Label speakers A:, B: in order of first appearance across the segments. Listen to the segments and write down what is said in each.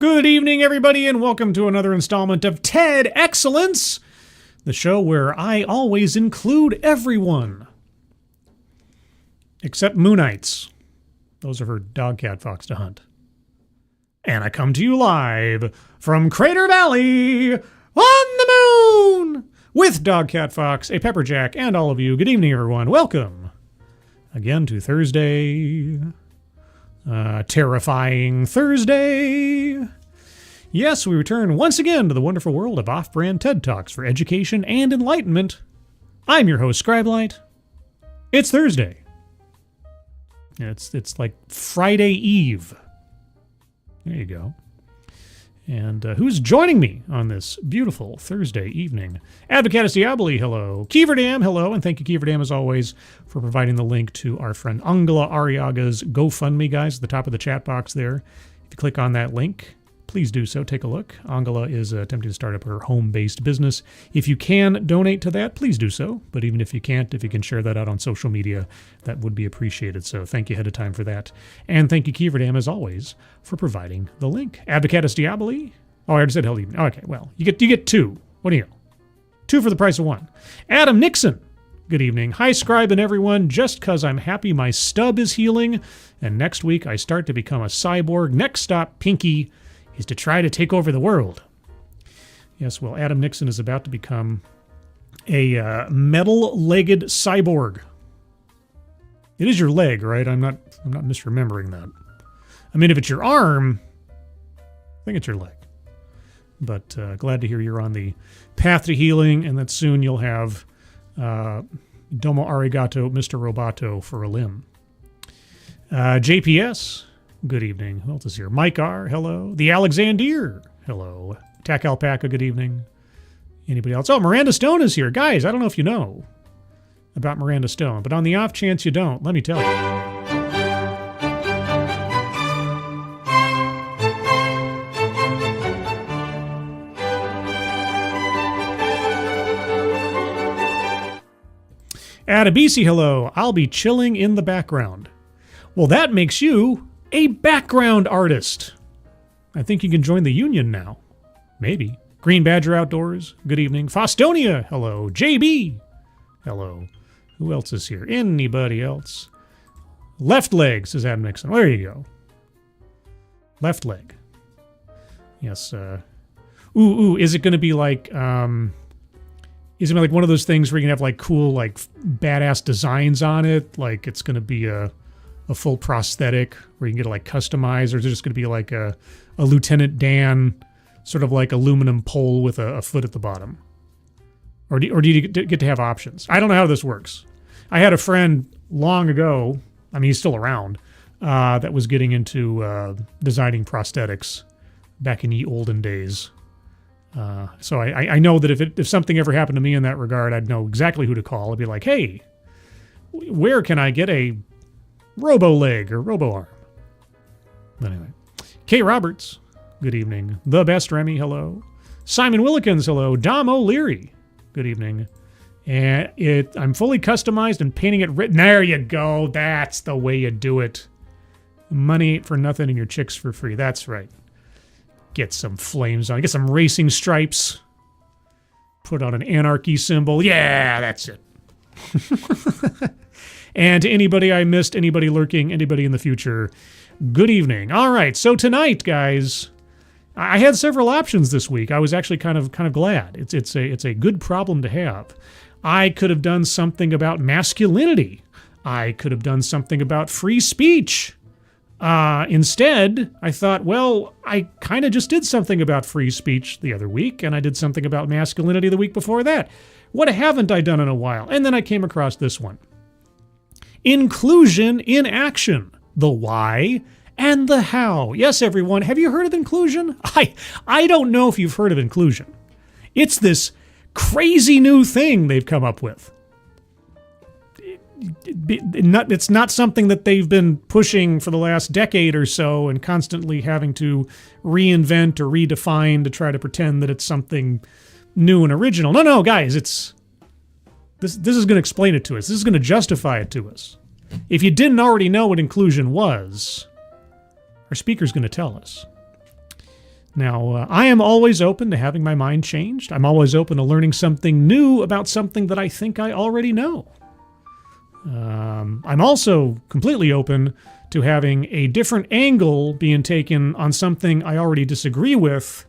A: Good evening, everybody, and welcome to another installment of TEDXcellence, the show where I always include everyone. Except Moonites. Those are for dog, cat, fox to hunt. And I come to you live from Crater Valley on the moon with dog, cat, fox, a pepperjack, and all of you. Good evening, everyone. Welcome again to Thursday. Terrifying Thursday. Yes, we return once again to the wonderful world of off-brand TED Talks for education and enlightenment. I'm your host, Scribelight. It's Thursday. It's like Friday Eve. There you go. And who's joining me on this beautiful Thursday evening? Advocatus Diaboli, hello. Keeverdam, hello. And thank you, Keeverdam, as always, for providing the link to our friend Angela Arriaga's GoFundMe, guys, at the top of the chat box there. If you click on that link, please do so. Take a look. Angela is attempting to start up her home-based business. If you can donate to that, please do so. But even if you can't, if you can share that out on social media, that would be appreciated. So thank you ahead of time for that. And thank you, Keeverdam, as always, for providing the link. Advocatus Diaboli. Oh, I already said hello evening. Okay, well, you get two. What do you know? Two for the price of one. Adam Nixon. Good evening. Hi, Scribe and everyone. Just because I'm happy my stub is healing, and next week I start to become a cyborg. Next stop, Pinky, is to try to take over the world. Yes, well, Adam Nixon is about to become a metal-legged cyborg. It is your leg, right? I'm not misremembering that. I mean, if it's your arm, I think it's your leg. But glad to hear you're on the path to healing, and that soon you'll have Domo Arigato, Mr. Roboto for a limb. JPS. Good evening. Who else is here? Mike R., hello. The Alexander, hello. Tack Alpaca, good evening. Anybody else? Oh, Miranda Stone is here. Guys, I don't know if you know about Miranda Stone, but on the off chance you don't, let me tell you. Adabisi, hello. I'll be chilling in the background. Well, that makes you a background artist. I think you can join the union now. Maybe. Green Badger Outdoors, good evening. Fostonia, hello. JB, hello. Who else is here? Anybody else? Left leg, says Adam Nixon. There you go. Left leg. Yes. Is it going to be like, is it gonna be like one of those things where you can have like cool, like badass designs on it? Like it's going to be a full prosthetic where you can get it like customized, or is it just going to be like a Lieutenant Dan sort of like aluminum pole with a foot at the bottom? Or do you get to have options? I don't know how this works. I had a friend long ago, I mean, he's still around, that was getting into designing prosthetics back in the olden days. So I know that if something ever happened to me in that regard, I'd know exactly who to call. I'd be like, hey, where can I get a robo-leg or robo-arm? Anyway. Kay Roberts, good evening. The Best Remy, hello. Simon Willikins, hello. Dom O'Leary, good evening. And I'm fully customized and painting it written. There you go. That's the way you do it. Money ain't for nothing and your chicks for free. That's right. Get some flames on. Get some racing stripes. Put on an anarchy symbol. Yeah, that's it. And to anybody I missed, anybody lurking, anybody in the future, good evening. All right, so tonight, guys, I had several options this week. I was actually kind of glad. It's a good problem to have. I could have done something about masculinity. I could have done something about free speech. Instead, I thought, well, I kind of just did something about free speech the other week, and I did something about masculinity the week before that. What haven't I done in a while? And then I came across this one. Inclusion in action. The why and the how. Yes, everyone, have you heard of inclusion? I don't know if you've heard of inclusion. It's this crazy new thing they've come up with. It's not something that they've been pushing for the last decade or so and constantly having to reinvent or redefine to try to pretend that it's something new and original. No, guys, this is going to explain it to us. This is going to justify it to us. If you didn't already know what inclusion was, our speaker's going to tell us. Now, I am always open to having my mind changed. I'm always open to learning something new about something that I think I already know. I'm also completely open to having a different angle being taken on something I already disagree with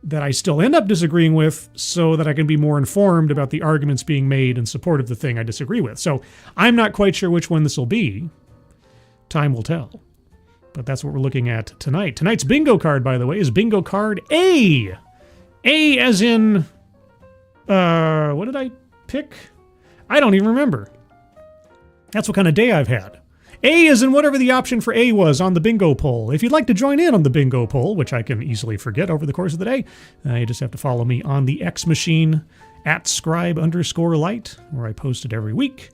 A: that I still end up disagreeing with so that I can be more informed about the arguments being made in support of the thing I disagree with. So I'm not quite sure which one this will be. Time will tell. But that's what we're looking at tonight. Tonight's bingo card, by the way, is bingo card A. A as in... what did I pick? I don't even remember. That's what kind of day I've had. A is in whatever the option for A was on the bingo poll. If you'd like to join in on the bingo poll, which I can easily forget over the course of the day, you just have to follow me on the X machine at scribe_light, where I post it every week.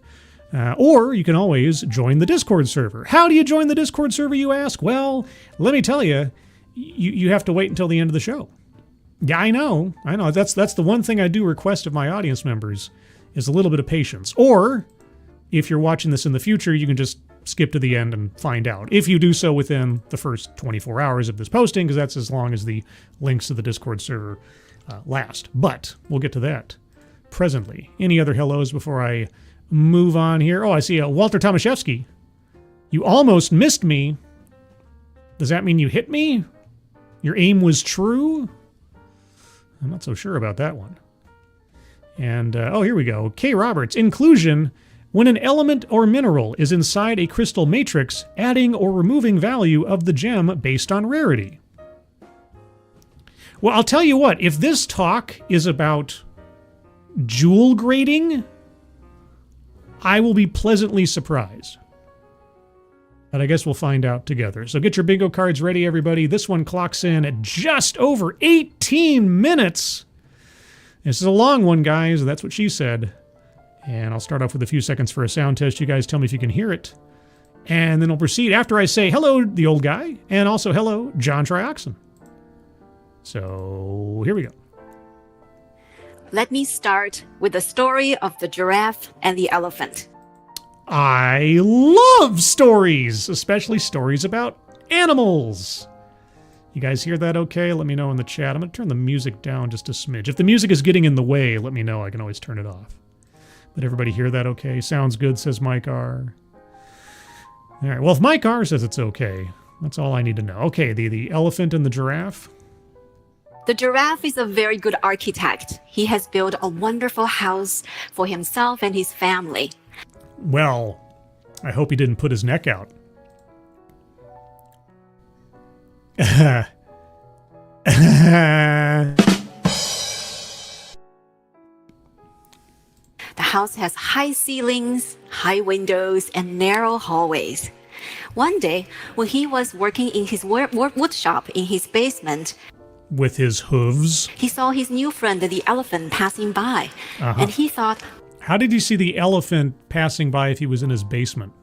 A: Or you can always join the Discord server. How do you join the Discord server, you ask? Well, let me tell you, you have to wait until the end of the show. Yeah, I know. That's the one thing I do request of my audience members is a little bit of patience. Or if you're watching this in the future, you can just skip to the end and find out. If you do so within the first 24 hours of this posting, because that's as long as the links to the Discord server last. But we'll get to that presently. Any other hellos before I move on here? Oh, I see Walter Tomaszewski. You almost missed me. Does that mean you hit me? Your aim was true? I'm not so sure about that one. And, oh, here we go. K. Roberts. Inclusion. When an element or mineral is inside a crystal matrix, adding or removing value of the gem based on rarity. Well, I'll tell you what. If this talk is about jewel grading, I will be pleasantly surprised. But I guess we'll find out together. So get your bingo cards ready, everybody. This one clocks in at just over 18 minutes. This is a long one, guys. That's what she said. And I'll start off with a few seconds for a sound test. You guys tell me if you can hear it. And then we'll proceed after I say hello, the old guy, and also hello, John Trioxin. So here we go.
B: Let me start with the story of the giraffe and the elephant.
A: I love stories, especially stories about animals. You guys hear that okay? Let me know in the chat. I'm going to turn the music down just a smidge. If the music is getting in the way, let me know. I can always turn it off. Did everybody hear that okay? Sounds good, says Mike R. All right, well, if Mike R says it's okay, that's all I need to know. Okay, the elephant and the giraffe.
B: The giraffe is a very good architect. He has built a wonderful house for himself and his family.
A: Well, I hope he didn't put his neck out.
B: The house has high ceilings, high windows, and narrow hallways. One day, when he was working in his wood shop in his basement,
A: with his hooves,
B: he saw his new friend, the elephant, passing by. And he thought,
A: how did he see the elephant passing by if he was in his basement?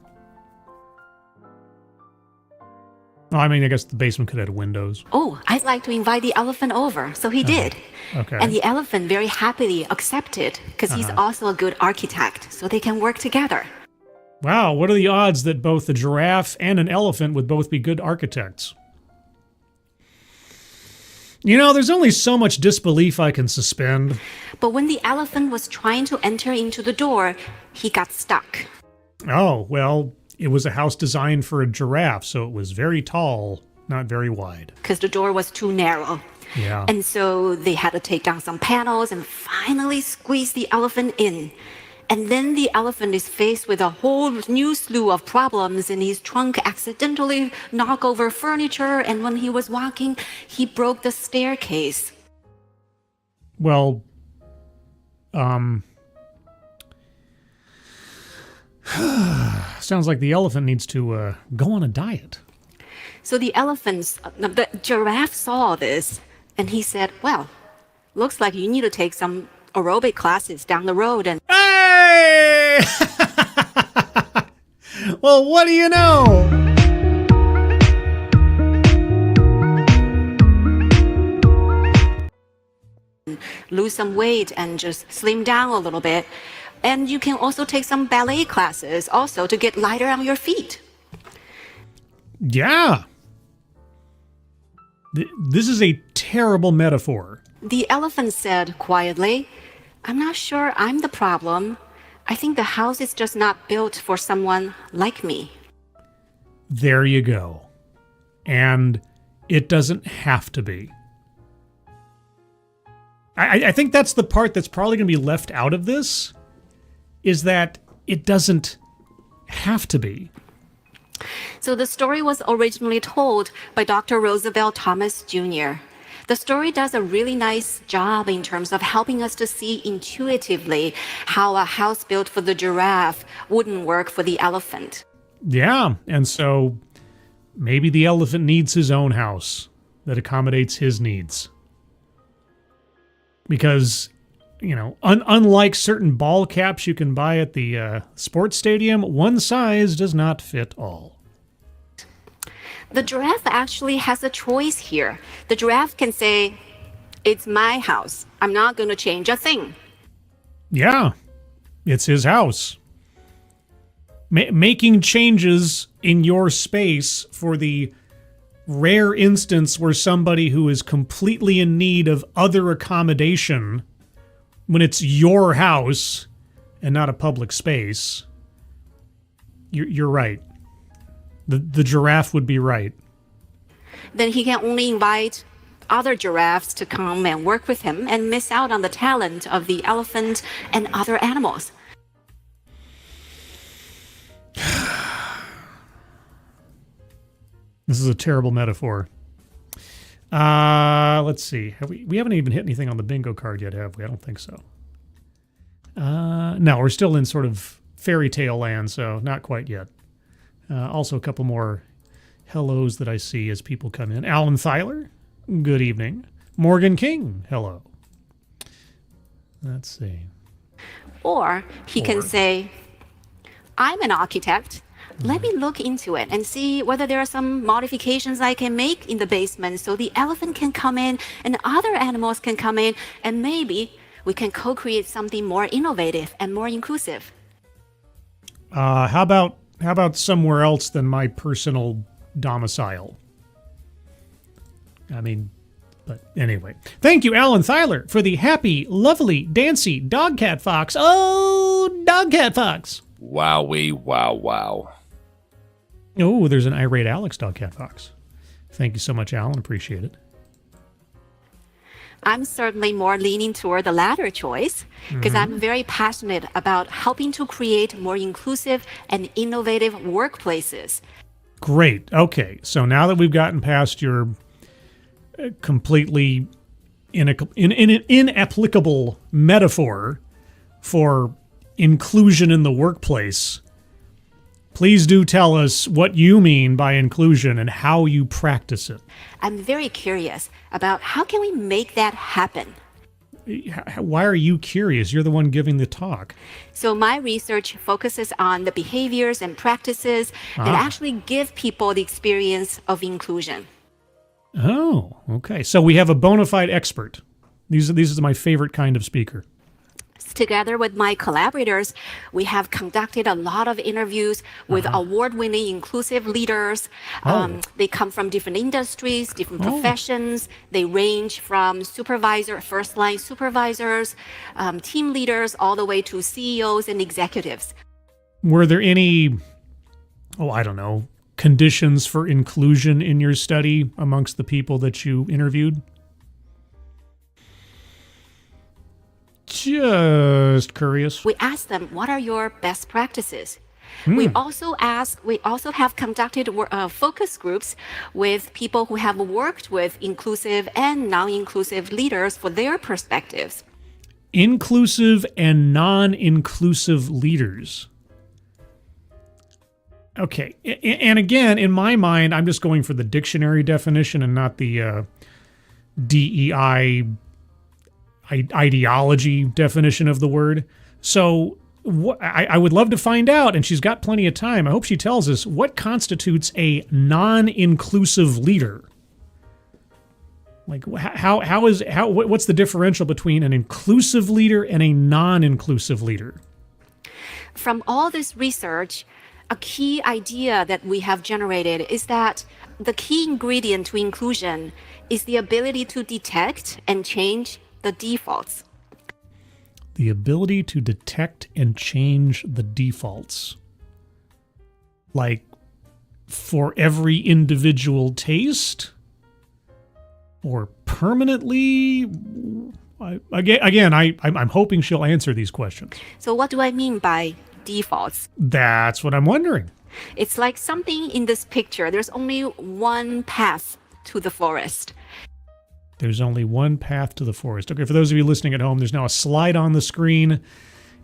A: Oh, I mean, I guess the basement could have windows.
B: Oh, I'd like to invite the elephant over. So he did.
A: Okay.
B: And the elephant very happily accepted because he's also a good architect, so they can work together.
A: Wow, what are the odds that both a giraffe and an elephant would both be good architects? You know, there's only so much disbelief I can suspend.
B: But when the elephant was trying to enter into the door, he got stuck.
A: Oh, well, it was a house designed for a giraffe, so it was very tall, not very wide.
B: Because the door was too narrow.
A: Yeah.
B: And so they had to take down some panels and finally squeeze the elephant in. And then the elephant is faced with a whole new slew of problems, and his trunk accidentally knocked over furniture, and when he was walking, he broke the staircase.
A: Well, sounds like the elephant needs to go on a diet.
B: So the giraffe saw this, and he said, well, looks like you need to take some aerobic classes down the road. And
A: hey! Well, what do you know?
B: Lose some weight and just slim down a little bit. And you can also take some ballet classes also to get lighter on your feet.
A: Yeah. This is a terrible metaphor.
B: The elephant said quietly, "I'm not sure I'm the problem. I think the house is just not built for someone like me."
A: There you go. And it doesn't have to be. I think that's the part that's probably going to be left out of this, is that it doesn't have to be.
B: So the story was originally told by Dr. Roosevelt Thomas Jr. The story does a really nice job in terms of helping us to see intuitively how a house built for the giraffe wouldn't work for the elephant.
A: Yeah, and so maybe the elephant needs his own house that accommodates his needs. Because, unlike certain ball caps you can buy at the sports stadium, one size does not fit all.
B: The giraffe actually has a choice here. The giraffe can say, "It's my house. I'm not going to change a thing."
A: Yeah, it's his house. Making changes in your space for the rare instance where somebody who is completely in need of other accommodation, when it's your house and not a public space, you're right. The giraffe would be right.
B: Then he can only invite other giraffes to come and work with him and miss out on the talent of the elephant and other animals.
A: This is a terrible metaphor. Let's see. We haven't even hit anything on the bingo card yet, have we? I don't think so. No, we're still in sort of fairy tale land, so not quite yet. Also, a couple more hellos that I see as people come in. Alan Thyler, good evening. Morgan King, hello. Let's see.
B: Or he can say, "I'm an architect. Let me look into it and see whether there are some modifications I can make in the basement so the elephant can come in and other animals can come in, and maybe we can co-create something more innovative and more inclusive."
A: How about somewhere else than my personal domicile? But anyway. Thank you, Alan Thyler, for the happy, lovely, dancy dog-cat fox. Oh, dog-cat fox.
C: Wowee, wow, wow.
A: Oh, there's an irate Alex dog-cat fox. Thank you so much, Alan. Appreciate it.
B: I'm certainly more leaning toward the latter choice because I'm very passionate about helping to create more inclusive and innovative workplaces.
A: Great. Okay. So now that we've gotten past your completely inapplicable metaphor for inclusion in the workplace, please do tell us what you mean by inclusion and how you practice it.
B: I'm very curious about how can we make that happen.
A: Why are you curious? You're the one giving the talk.
B: So my research focuses on the behaviors and practices that actually give people the experience of inclusion.
A: Oh, okay. So we have a bona fide expert. These are my favorite kind of speaker.
B: Together with my collaborators, we have conducted a lot of interviews with award-winning inclusive leaders. They come from different industries, different professions. They range from first-line supervisors, team leaders, all the way to CEOs and executives.
A: Were there any, conditions for inclusion in your study amongst the people that you interviewed? Just curious.
B: We asked them, what are your best practices? We also have conducted focus groups with people who have worked with inclusive and non-inclusive leaders for their perspectives.
A: Inclusive and non-inclusive leaders. Okay. And again, in my mind, I'm just going for the dictionary definition and not the DEI ideology definition of the word. So I would love to find out, and she's got plenty of time. I hope she tells us what constitutes a non-inclusive leader. Like what's the differential between an inclusive leader and a non-inclusive leader?
B: From all this research, a key idea that we have generated is that the key ingredient to inclusion is the ability to detect and change the defaults.
A: The ability to detect and change the defaults. Like for every individual taste? Or permanently? I'm hoping she'll answer these questions.
B: So what do I mean by defaults?
A: That's what I'm wondering.
B: It's like something in this picture. There's only one path to the forest.
A: There's only one path to the forest. Okay, for those of you listening at home, there's now a slide on the screen.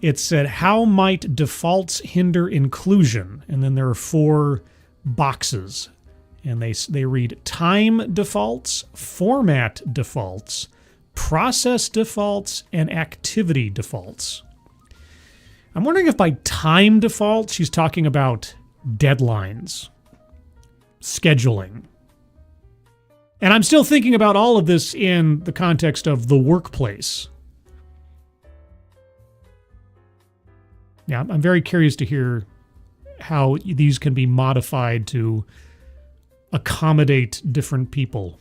A: It said, how might defaults hinder inclusion? And then there are 4 boxes. And they read time defaults, format defaults, process defaults, and activity defaults. I'm wondering if by time defaults, she's talking about deadlines, scheduling. And I'm still thinking about all of this in the context of the workplace. Yeah, I'm very curious to hear how these can be modified to accommodate different people.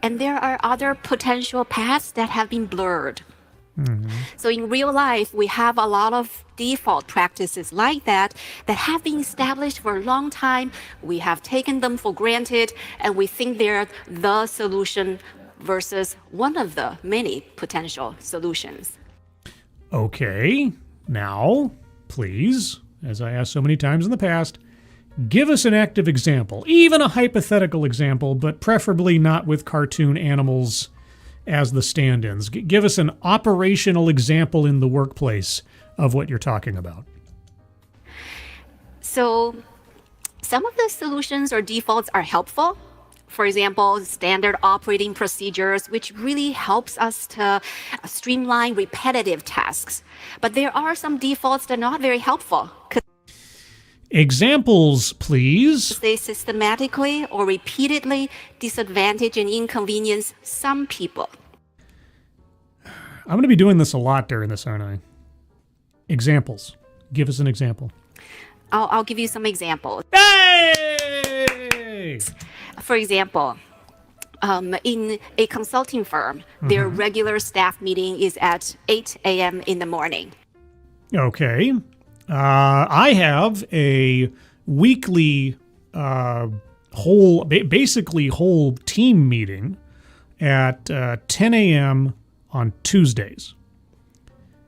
B: And there are other potential paths that have been blurred. So in real life, we have a lot of default practices like that have been established for a long time. We have taken them for granted, and we think they're the solution versus one of the many potential solutions.
A: Okay, now, please, as I asked so many times in the past, give us an active example, even a hypothetical example, but preferably not with cartoon animals as the stand-ins. Give us an operational example in the workplace of what you're talking about.
B: So some of the solutions or defaults are helpful. For example, standard operating procedures, which really helps us to streamline repetitive tasks. But there are some defaults that are not very helpful.
A: Examples, please.
B: They systematically or repeatedly disadvantage and inconvenience some people.
A: I'm going to be doing this a lot during this, aren't I? Examples. Give us an example.
B: I'll give you some examples.
A: Hey!
B: For example, in a consulting firm, their regular staff meeting is at 8 a.m. in the morning.
A: Okay. I have a weekly whole team meeting at 10 a.m. on Tuesdays.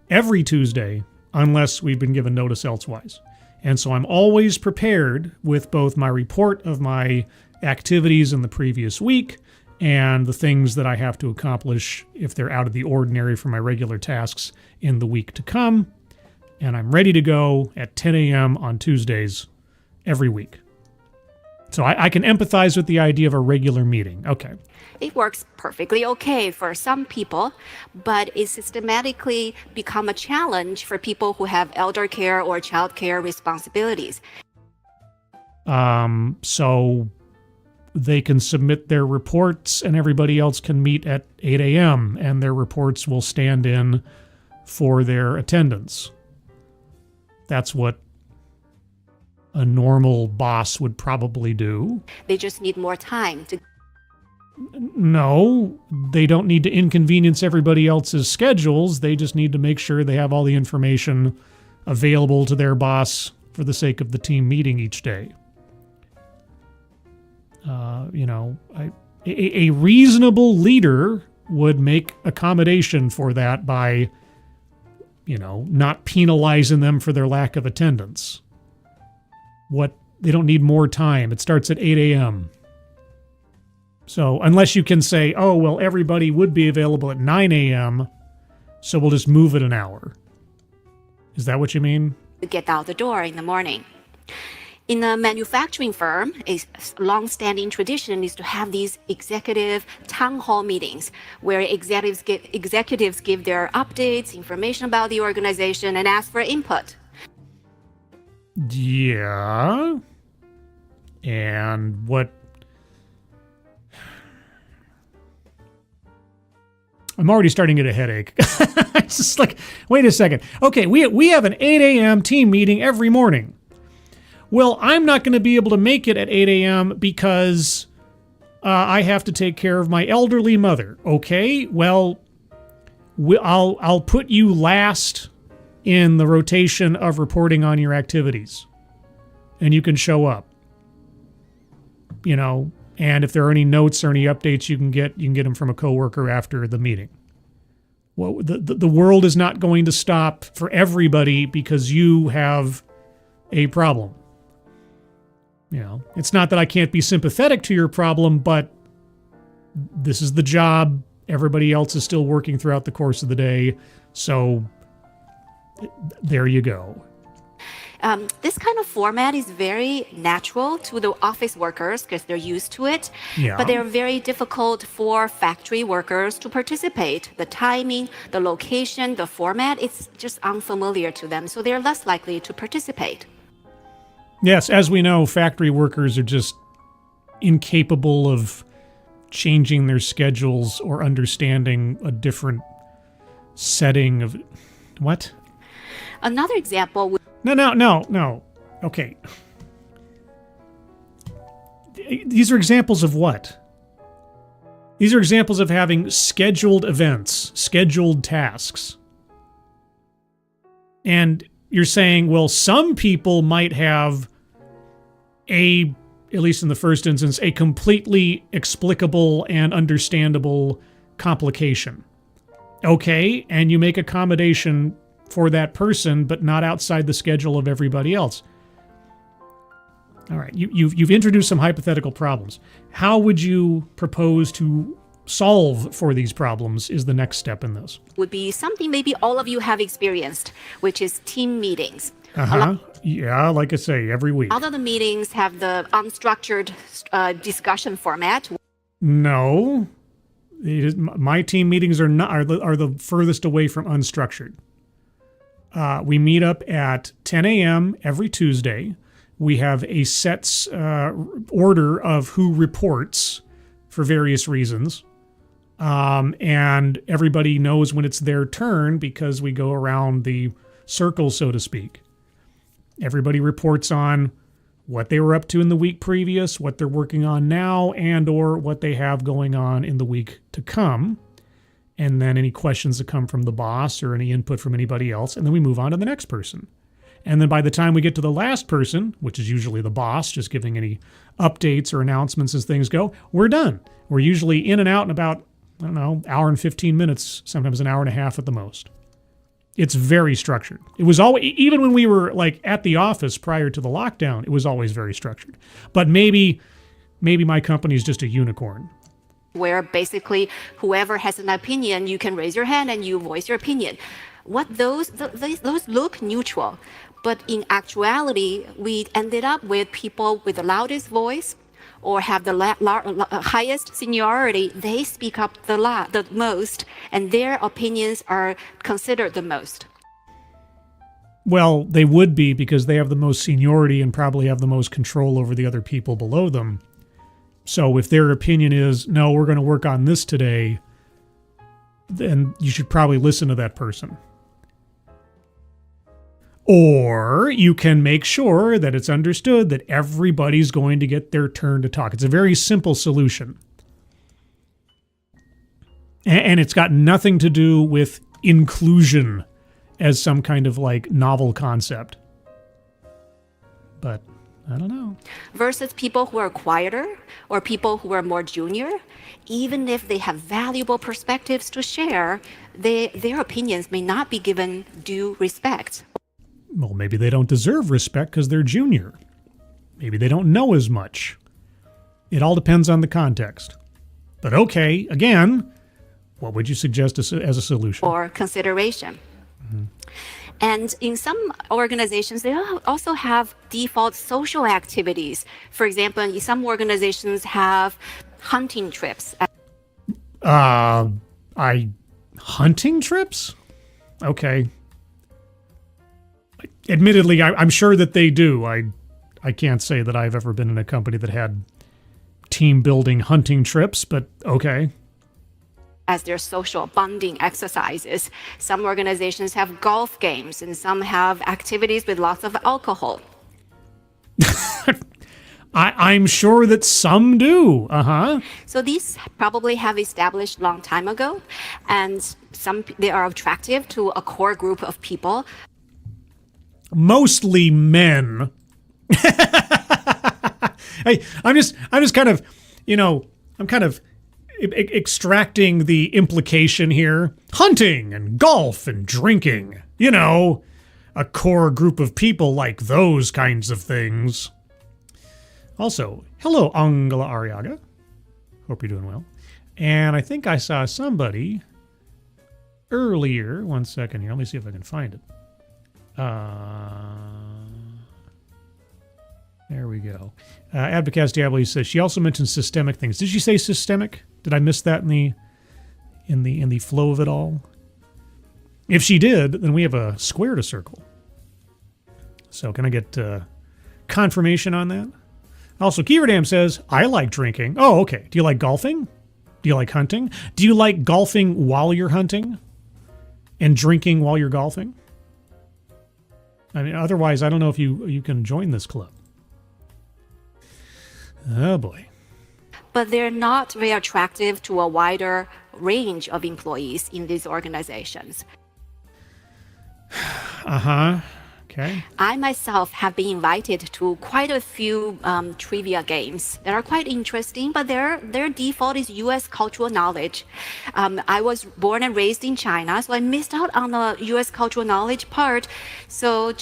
A: Every Tuesday, unless we've been given notice elsewise. And so I'm always prepared with both my report of my activities in the previous week and the things that I have to accomplish if they're out of the ordinary for my regular tasks in the week to come. And I'm ready to go at 10 a.m. on Tuesdays every week. So I can empathize with the idea of a regular meeting. Okay.
B: It works perfectly okay for some people, but it systematically become a challenge for people who have elder care or child care responsibilities.
A: So they can submit their reports and everybody else can meet at 8 a.m. and their reports will stand in for their attendance. That's what a normal boss would probably do.
B: They just need more time to...
A: No, they don't need to inconvenience everybody else's schedules. They just need to make sure they have all the information available to their boss for the sake of the team meeting each day. A reasonable leader would make accommodation for that by, not penalizing them for their lack of attendance. They don't need more time. It starts at 8 a.m. So unless you can say, oh, well, everybody would be available at 9 a.m., so we'll just move it an hour. Is that what you mean?
B: Get out the door in the morning. In a manufacturing firm, a long-standing tradition is to have these executive town hall meetings where executives give their updates, information about the organization, and ask for input.
A: Yeah. And what... I'm already starting to get a headache. It's just like, wait a second. Okay, we have an 8 a.m. team meeting every morning. well, I'm not going to be able to make it at 8 a.m. because I have to take care of my elderly mother. Okay, well, I'll put you last in the rotation of reporting on your activities, and you can show up. You know, and if there are any notes or any updates you can get them from a coworker after the meeting. Well, the world is not going to stop for everybody because you have a problem. You know, it's not that I can't be sympathetic to your problem, but this is the job. Everybody else is still working throughout the course of the day. So there you go.
B: This kind of format is very natural to the office workers because they're used to it,
A: Yeah.
B: but they're very difficult for factory workers to participate. The timing, the location, the format, it's just unfamiliar to them, so they're less likely to participate.
A: Yes, as we know, factory workers are just incapable of changing their schedules or understanding a different setting of... What?
B: Another example would
A: No. Okay. These are examples of what? These are examples of having scheduled events, scheduled tasks. And you're saying, well, some people might have at least in the first instance, a completely explicable and understandable complication. Okay, and you make accommodation for that person, but not outside the schedule of everybody else. All right, you've introduced some hypothetical problems. How would you propose to solve for these problems is the next step in this.
B: Would be something maybe all of you have experienced, which is team meetings.
A: Yeah, like I say, every week.
B: All of the meetings have the unstructured discussion format.
A: No. My team meetings are the furthest away from unstructured. We meet up at 10 a.m. every Tuesday. We have a set order of who reports for various reasons. And everybody knows when it's their turn because we go around the circle, so to speak. Everybody reports on what they were up to in the week previous, what they're working on now, and or what they have going on in the week to come. And then any questions that come from the boss or any input from anybody else, and then we move on to the next person. And then by the time we get to the last person, which is usually the boss, just giving any updates or announcements as things go, we're done. We're usually in and out in about, hour and 15 minutes, sometimes an hour and a half at the most. It's very structured. It was always, even when we were like at the office prior to the lockdown, it was always very structured. But maybe my company is just a unicorn.
B: Where basically whoever has an opinion, you can raise your hand and you voice your opinion. Those look neutral, but in actuality, we ended up with people with the loudest voice or have the highest seniority. They speak up the most, and their opinions are considered the most.
A: Well, they would be because they have the most seniority and probably have the most control over the other people below them. So if their opinion is, no, we're going to work on this today, then you should probably listen to that person. Or you can make sure that it's understood that everybody's going to get their turn to talk. It's a very simple solution. And it's got nothing to do with inclusion as some kind of like novel concept. But I don't know.
B: Versus people who are quieter or people who are more junior, even if they have valuable perspectives to share, their opinions may not be given due respect.
A: Well, maybe they don't deserve respect because they're junior. Maybe they don't know as much. It all depends on the context. But okay, again, what would you suggest as a solution?
B: Or consideration.
A: Mm-hmm.
B: And in some organizations, they also have default social activities. For example, some organizations have hunting trips.
A: Hunting trips? Okay. Admittedly, I'm sure that they do. I can't say that I've ever been in a company that had team building hunting trips, but okay.
B: As their social bonding exercises. Some organizations have golf games and some have activities with lots of alcohol.
A: I'm sure that some do. Uh-huh.
B: So these probably have established long time ago, and they are attractive to a core group of people.
A: Mostly men. Hey, I'm just kind of, I'm kind of extracting the implication here. Hunting and golf and drinking, a core group of people like those kinds of things. Also, hello, Angela Ariaga. Hope you're doing well. And I think I saw somebody earlier. One second here. Let me see if I can find it. There we go. Abdicast Diablo says she also mentioned systemic things. Did she say systemic? Did I miss that in the flow of it all? If she did, then we have a square to circle. So can I get confirmation on that? Also, Kieverdam says, I like drinking. Oh, okay. Do you like golfing? Do you like hunting? Do you like golfing while you're hunting? And drinking while you're golfing? I mean, otherwise, I don't know if you can join this club. Oh, boy.
B: But they're not very attractive to a wider range of employees in these organizations.
A: Uh-huh. Okay.
B: I myself have been invited to quite a few trivia games that are quite interesting, but their default is U.S. cultural knowledge. I was born and raised in China, so I missed out on the U.S. cultural knowledge part. So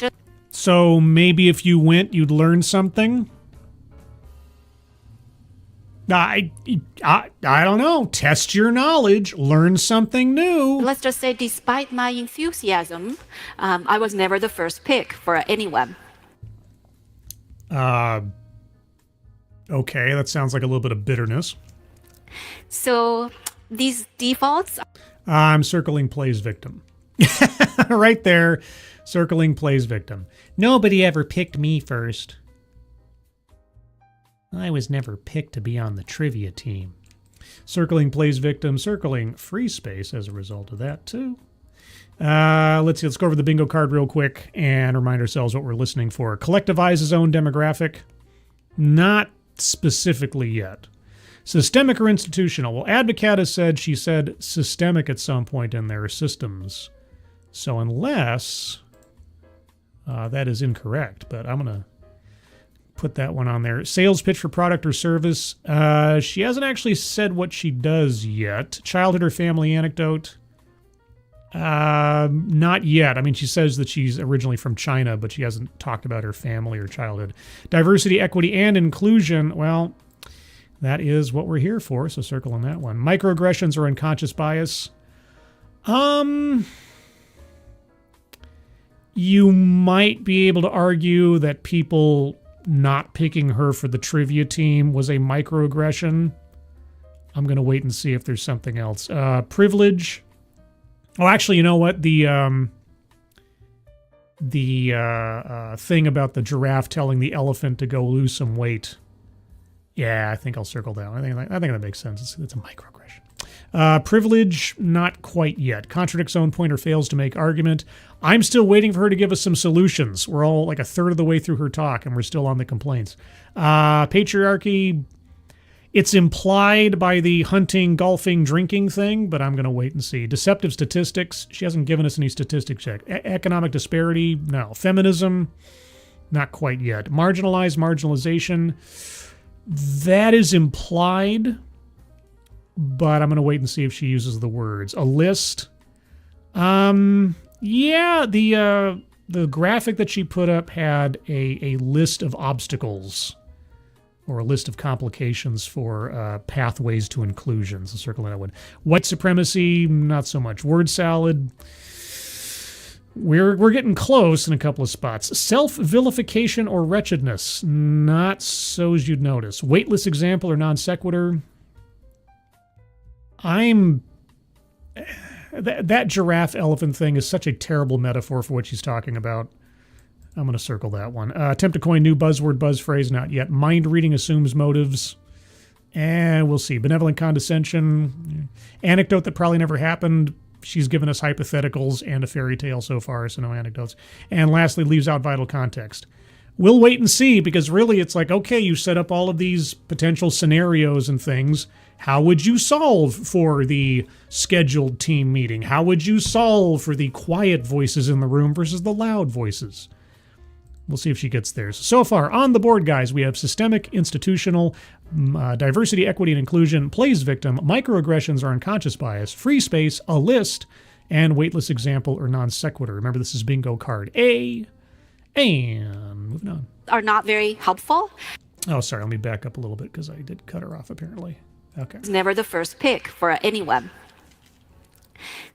A: maybe if you went, you'd learn something? I don't know. Test your knowledge. Learn something new.
B: Let's just say, despite my enthusiasm, I was never the first pick for anyone.
A: Okay, that sounds like a little bit of bitterness.
B: So these defaults...
A: I'm circling plays victim. Right there, circling plays victim. Nobody ever picked me first. I was never picked to be on the trivia team. Circling plays victim, circling free space as a result of that, too. Let's go over the bingo card real quick and remind ourselves what we're listening for. Collectivize his own demographic. Not specifically yet. Systemic or institutional? Well, Advocat has said she said systemic at some point in their systems. So unless that is incorrect, but I'm going to put that one on there. Sales pitch for product or service. She hasn't actually said what she does yet. Childhood or family anecdote. Not yet. I mean, she says that she's originally from China, but she hasn't talked about her family or childhood. Diversity, equity, and inclusion. Well, that is what we're here for, so circle on that one. Microaggressions or unconscious bias. You might be able to argue that people not picking her for the trivia team was a microaggression. I'm going to wait and see if there's something else. Privilege. Oh, actually, you know what? The thing about the giraffe telling the elephant to go lose some weight. Yeah, I think I'll circle that one. I think that makes sense. It's a microaggression. Privilege, not quite yet. Contradicts own point or fails to make argument. I'm still waiting for her to give us some solutions. We're all like a third of the way through her talk, and we're still on the complaints. Patriarchy, it's implied by the hunting, golfing, drinking thing, but I'm going to wait and see. Deceptive statistics, she hasn't given us any statistics yet. Economic disparity, no. Feminism, not quite yet. Marginalization, that is implied, but I'm going to wait and see if she uses the words. A list. Yeah, the graphic that she put up had a list of obstacles or a list of complications for pathways to inclusion. So circle that one. White supremacy, not so much. Word salad. We're getting close in a couple of spots. Self-vilification or wretchedness, not so as you'd notice. Weightless example or non sequitur. That giraffe elephant thing is such a terrible metaphor for what she's talking about. I'm going to circle that one. Attempt to coin new buzzword, buzz phrase, not yet. Mind reading assumes motives. And we'll see. Benevolent condescension. Anecdote that probably never happened. She's given us hypotheticals and a fairy tale so far, so no anecdotes. And lastly, leaves out vital context. We'll wait and see, because really it's like, okay, you set up all of these potential scenarios and things. How would you solve for the scheduled team meeting? How would you solve for the quiet voices in the room versus the loud voices? We'll see if she gets theirs. So far on the board, guys, we have systemic, institutional, diversity, equity, and inclusion, plays victim, microaggressions or unconscious bias, free space, a list, and weightless example or non sequitur. Remember, this is bingo card A. And moving on.
B: Are not very helpful.
A: Oh, sorry. Let me back up a little bit because I did cut her off, apparently. Okay.
B: It's never the first pick for anyone.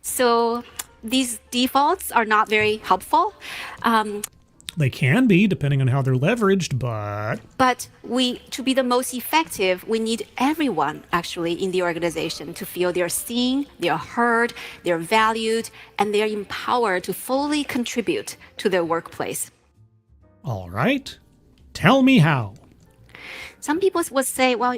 B: So these defaults are not very helpful.
A: They can be, depending on how they're leveraged,
B: But to be the most effective, we need everyone actually in the organization to feel they're seen, they're heard, they're valued, and they're empowered to fully contribute to their workplace.
A: All right. Tell me how.
B: Some people would say, well,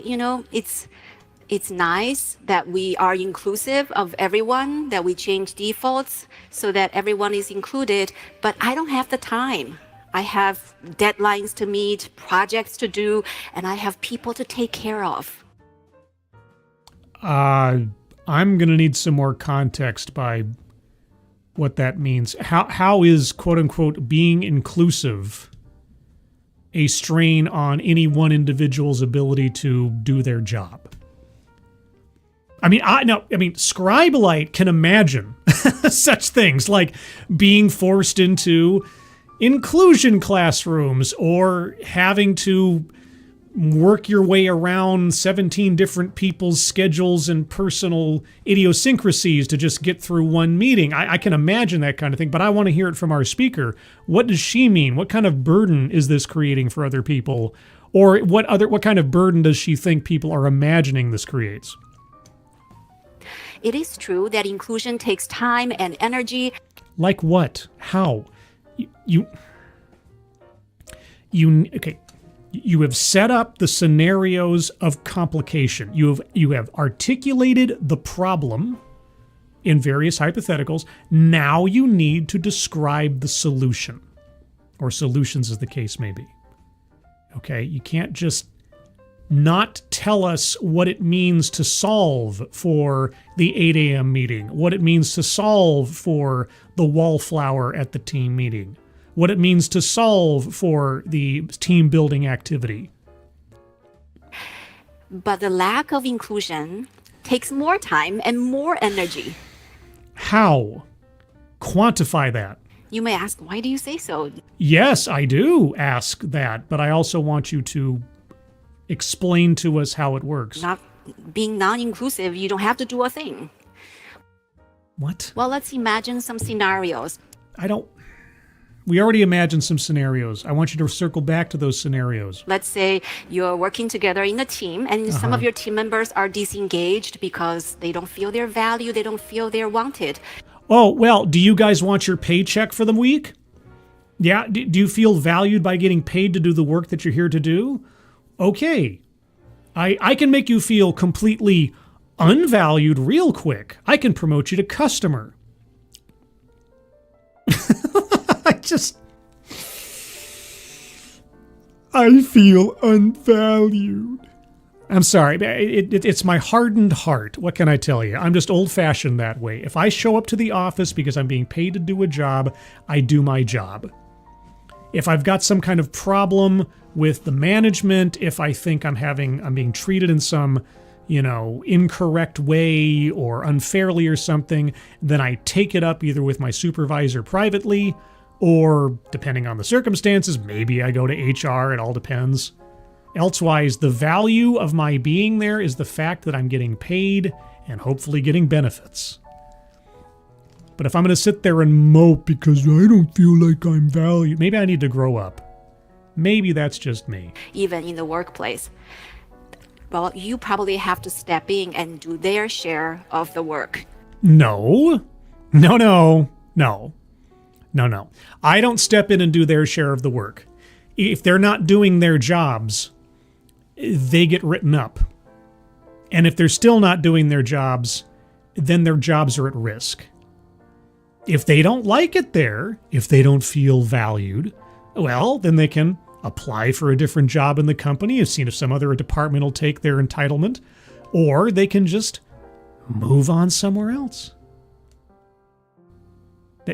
B: it's nice that we are inclusive of everyone, that we change defaults so that everyone is included, but I don't have the time. I have deadlines to meet, projects to do, and I have people to take care of.
A: I'm going to need some more context by what that means. How is, quote unquote, being inclusive a strain on any one individual's ability to do their job? I mean, Scribelite can imagine such things like being forced into inclusion classrooms or having to work your way around 17 different people's schedules and personal idiosyncrasies to just get through one meeting. I can imagine that kind of thing, but I want to hear it from our speaker. What does she mean? What kind of burden is this creating for other people? Or what kind of burden does she think people are imagining this creates?
B: It is true that inclusion takes time and energy.
A: Like what? How? Okay. You have set up the scenarios of complication. You have articulated the problem in various hypotheticals. Now you need to describe the solution, or solutions as the case may be. Okay? You can't just not tell us what it means to solve for the 8 a.m. meeting, what it means to solve for the wallflower at the team meeting, what it means to solve for the team building activity.
B: But the lack of inclusion takes more time and more energy.
A: How? Quantify that.
B: You may ask, why do you say so?
A: Yes, I do ask that, but I also want you to explain to us how it works.
B: Not being non-inclusive, you don't have to do a thing.
A: What?
B: Well, let's imagine some scenarios.
A: We already imagined some scenarios. I want you to circle back to those scenarios.
B: Let's say you're working together in a team and some of your team members are disengaged because they don't feel they're valued, they don't feel they're wanted.
A: Oh, well, do you guys want your paycheck for the week? Yeah? Do you feel valued by getting paid to do the work that you're here to do? Okay. I can make you feel completely unvalued real quick. I can promote you to customer. I feel unvalued. I'm sorry. It's my hardened heart. What can I tell you? I'm just old-fashioned that way. If I show up to the office because I'm being paid to do a job, I do my job. If I've got some kind of problem with the management, if I think I'm being treated in some, incorrect way or unfairly or something, then I take it up either with my supervisor privately or, depending on the circumstances, maybe I go to HR. It all depends. Elsewise, the value of my being there is the fact that I'm getting paid and hopefully getting benefits. But if I'm going to sit there and mope because I don't feel like I'm valued, maybe I need to grow up. Maybe that's just me.
B: Even in the workplace. Well, you probably have to step in and do their share of the work.
A: No. I don't step in and do their share of the work. If they're not doing their jobs, they get written up. And if they're still not doing their jobs, then their jobs are at risk. If they don't like it there, if they don't feel valued, well, then they can apply for a different job in the company, have seen if some other department will take their entitlement, or they can just move on somewhere else.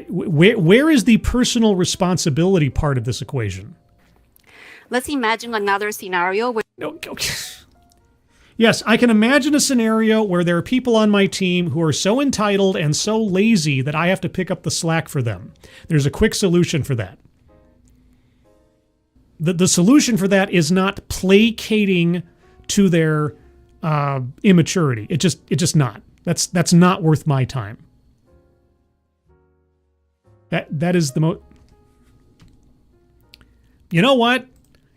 A: Where is the personal responsibility part of this equation?
B: Let's imagine another scenario where
A: Yes, I can imagine a scenario where there are people on my team who are so entitled and so lazy that I have to pick up the slack for them. There's a quick solution for that. The solution for that is not placating to their immaturity. It's just not. That's not worth my time. That is the most. You know what?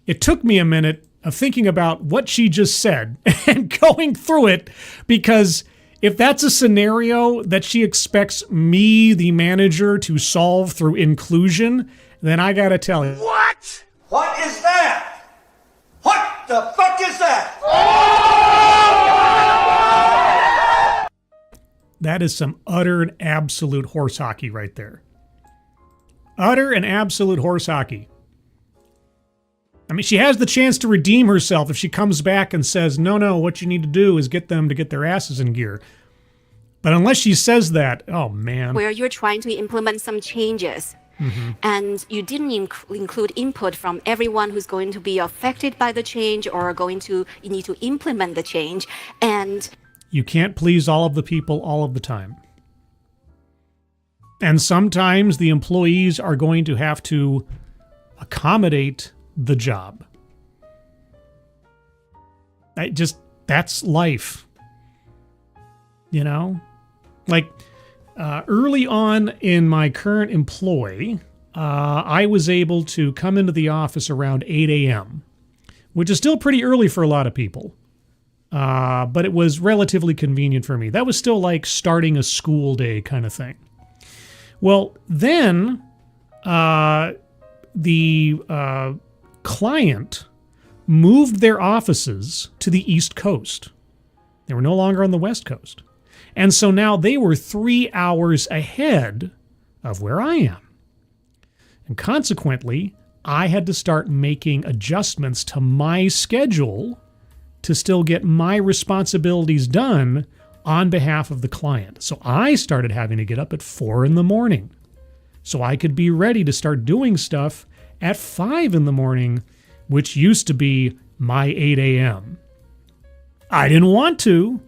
A: It took me a minute of thinking about what she just said and going through it, because if that's a scenario that she expects me, the manager, to solve through inclusion, then I gotta tell you.
D: What? What is that? What the fuck is that?
A: That is some utter and absolute horse hockey right there. Utter and absolute horse hockey. I mean, she has the chance to redeem herself if she comes back and says, no, what you need to do is get them to get their asses in gear. But unless she says that, oh man.
B: where you're trying to implement some changes. And you didn't include input from everyone who's going to be affected by the change or you need to implement the change. And
A: you can't please all of the people all of the time. And sometimes the employees are going to have to accommodate the job. That's life. You know? Like, early on in my current employ, I was able to come into the office around 8 a.m., which is still pretty early for a lot of people. But it was relatively convenient for me. That was still like starting a school day kind of thing. Well, then the client moved their offices to the East Coast. They were no longer on the West Coast. And so now they were 3 hours ahead of where I am. And consequently, I had to start making adjustments to my schedule to still get my responsibilities done on behalf of the client. So I started having to get up at 4 a.m. so I could be ready to start doing stuff at 5 a.m, which used to be my 8 a.m. I didn't want to,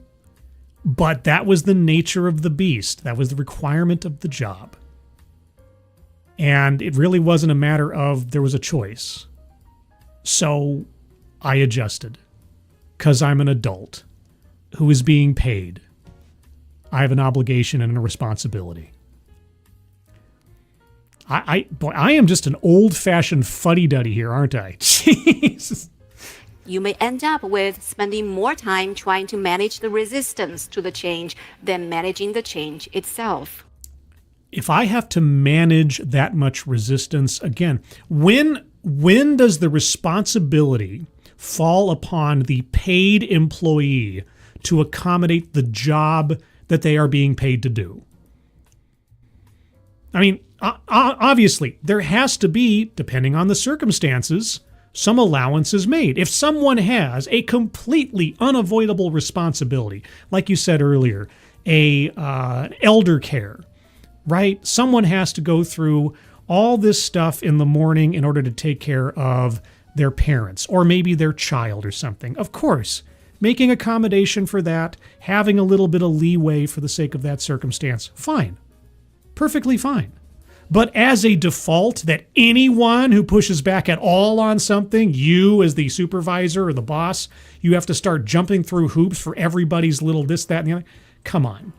A: but that was the nature of the beast. That was the requirement of the job. And it really wasn't a matter of there was a choice. So I adjusted, because I'm an adult who is being paid. I have an obligation and a responsibility. I am just an old-fashioned fuddy-duddy here, aren't I? Jesus.
B: you may end up with spending more time trying to manage the resistance to the change than managing the change itself.
A: If I have to manage that much resistance, again, when does the responsibility fall upon the paid employee to accommodate the job that they are being paid to do? I mean, obviously, there has to be, depending on the circumstances, some allowances made. If someone has a completely unavoidable responsibility, like you said earlier, elder care, right? Someone has to go through all this stuff in the morning in order to take care of their parents or maybe their child or something. Of course, making accommodation for that, having a little bit of leeway for the sake of that circumstance, fine. Perfectly fine. But as a default that anyone who pushes back at all on something, you as the supervisor or the boss, you have to start jumping through hoops for everybody's little this, that, and the other. Come on.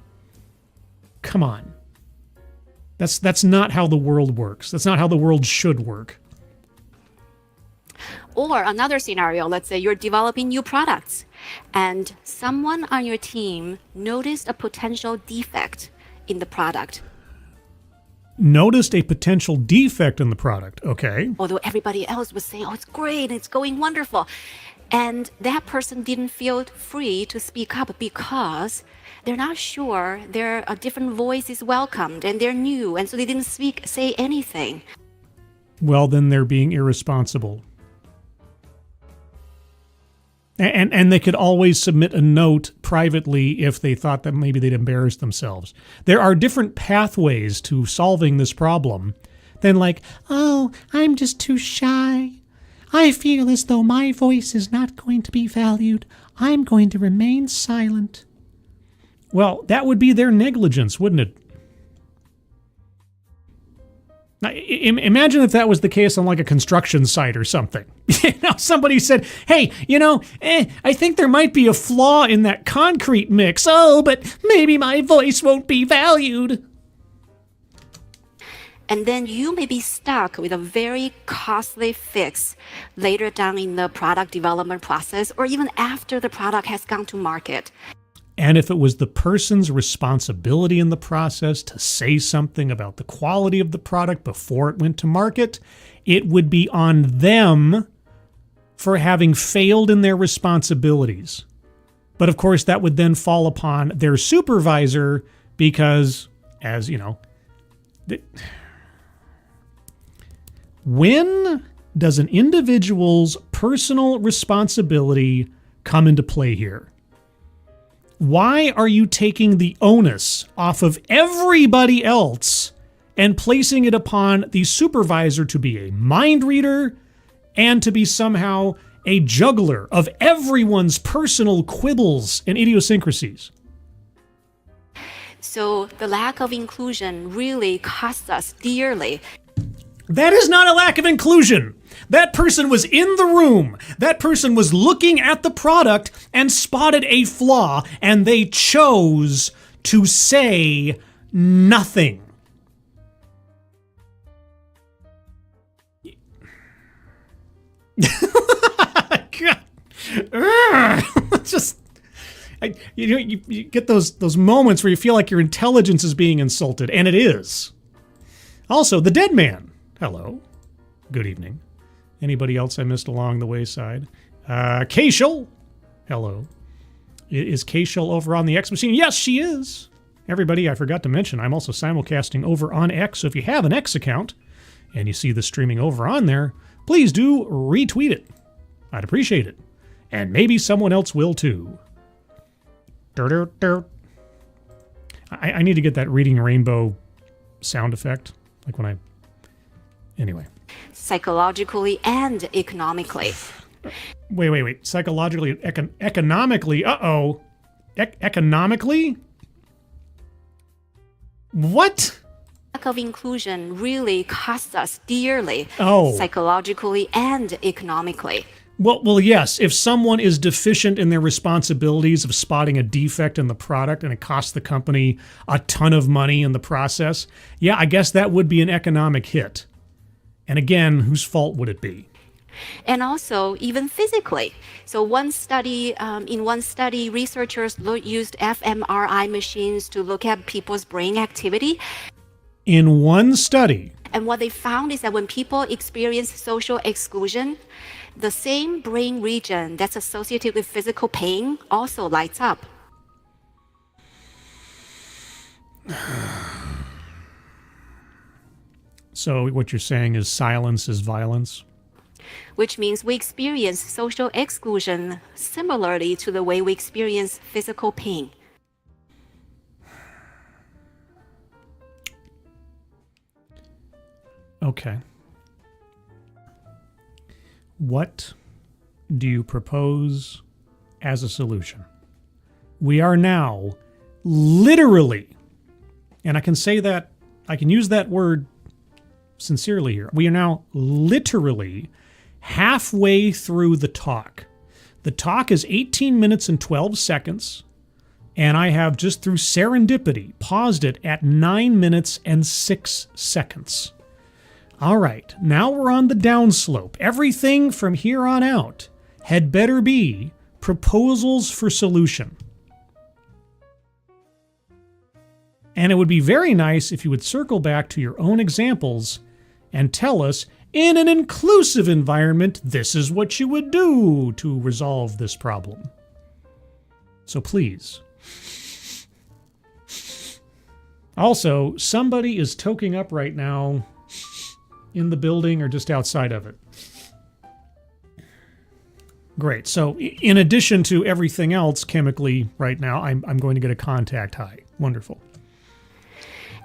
A: Come on. That's not how the world works. That's not how the world should work.
B: Or another scenario, let's say you're developing new products and someone on your team noticed a potential defect in the product.
A: Noticed a potential defect in the product, okay.
B: Although everybody else was saying, oh, it's great, it's going wonderful. And that person didn't feel free to speak up because they're not sure a different voice is welcomed and they're new. And so they didn't say anything.
A: Well, then they're being irresponsible. And they could always submit a note privately if they thought that maybe they'd embarrass themselves. There are different pathways to solving this problem than like, oh, I'm just too shy. I feel as though my voice is not going to be valued. I'm going to remain silent. Well, that would be their negligence, wouldn't it? Now, imagine if that was the case on like a construction site or something. Somebody said, hey, I think there might be a flaw in that concrete mix. Oh, but maybe my voice won't be valued.
B: And then you may be stuck with a very costly fix later down in the product development process or even after the product has gone to market.
A: And if it was the person's responsibility in the process to say something about the quality of the product before it went to market, it would be on them for having failed in their responsibilities. But of course, that would then fall upon their supervisor because, as you know, when does an individual's personal responsibility come into play here? Why are you taking the onus off of everybody else and placing it upon the supervisor to be a mind reader and to be somehow a juggler of everyone's personal quibbles and idiosyncrasies?
B: So the lack of inclusion really costs us dearly.
A: That is not a lack of inclusion. That person was in the room. That person was looking at the product and spotted a flaw, and they chose to say nothing. God. Just, you get those moments where you feel like your intelligence is being insulted, and it is. Also, the dead man. Hello. Good evening. Anybody else I missed along the wayside? Kaishel. Hello. Is Kaishel over on the X machine? Yes, she is. Everybody, I forgot to mention, I'm also simulcasting over on X. So if you have an X account and you see the streaming over on there, please do retweet it. I'd appreciate it. And maybe someone else will too. I need to get that reading rainbow sound effect. Like when I... Anyway.
B: Psychologically and economically.
A: Wait. Psychologically, economically. Uh-oh. Economically? What?
B: Lack of inclusion really costs us dearly.
A: Oh.
B: Psychologically and economically.
A: Well, yes. If someone is deficient in their responsibilities of spotting a defect in the product and it costs the company a ton of money in the process, yeah, I guess that would be an economic hit. And again, whose fault would it be?
B: And also, even physically. So in one study, researchers used fMRI machines to look at people's brain activity.
A: In one study.
B: And what they found is that when people experience social exclusion, the same brain region that's associated with physical pain also lights up.
A: So what you're saying is silence is violence?
B: Which means we experience social exclusion similarly to the way we experience physical pain.
A: Okay. What do you propose as a solution? We are now literally, and I can say that, I can use that word sincerely here. We are now literally halfway through the talk. The talk is 18 minutes and 12 seconds, and I have just through serendipity paused it at 9 minutes and 6 seconds. All right, now we're on the downslope. Everything from here on out had better be proposals for solution. And it would be very nice if you would circle back to your own examples and tell us, in an inclusive environment, this is what you would do to resolve this problem. So please. Also, somebody is toking up right now in the building or just outside of it. Great. So in addition to everything else chemically right now, I'm going to get a contact high. Wonderful.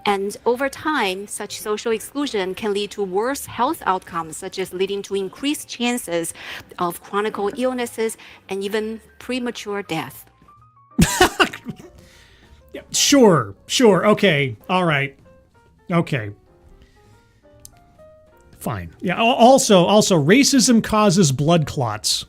B: And over time, such social exclusion can lead to worse health outcomes, such as leading to increased chances of chronic illnesses and even premature death.
A: Yeah, sure. Okay. All right. Okay. Fine. Yeah. Also, racism causes blood clots.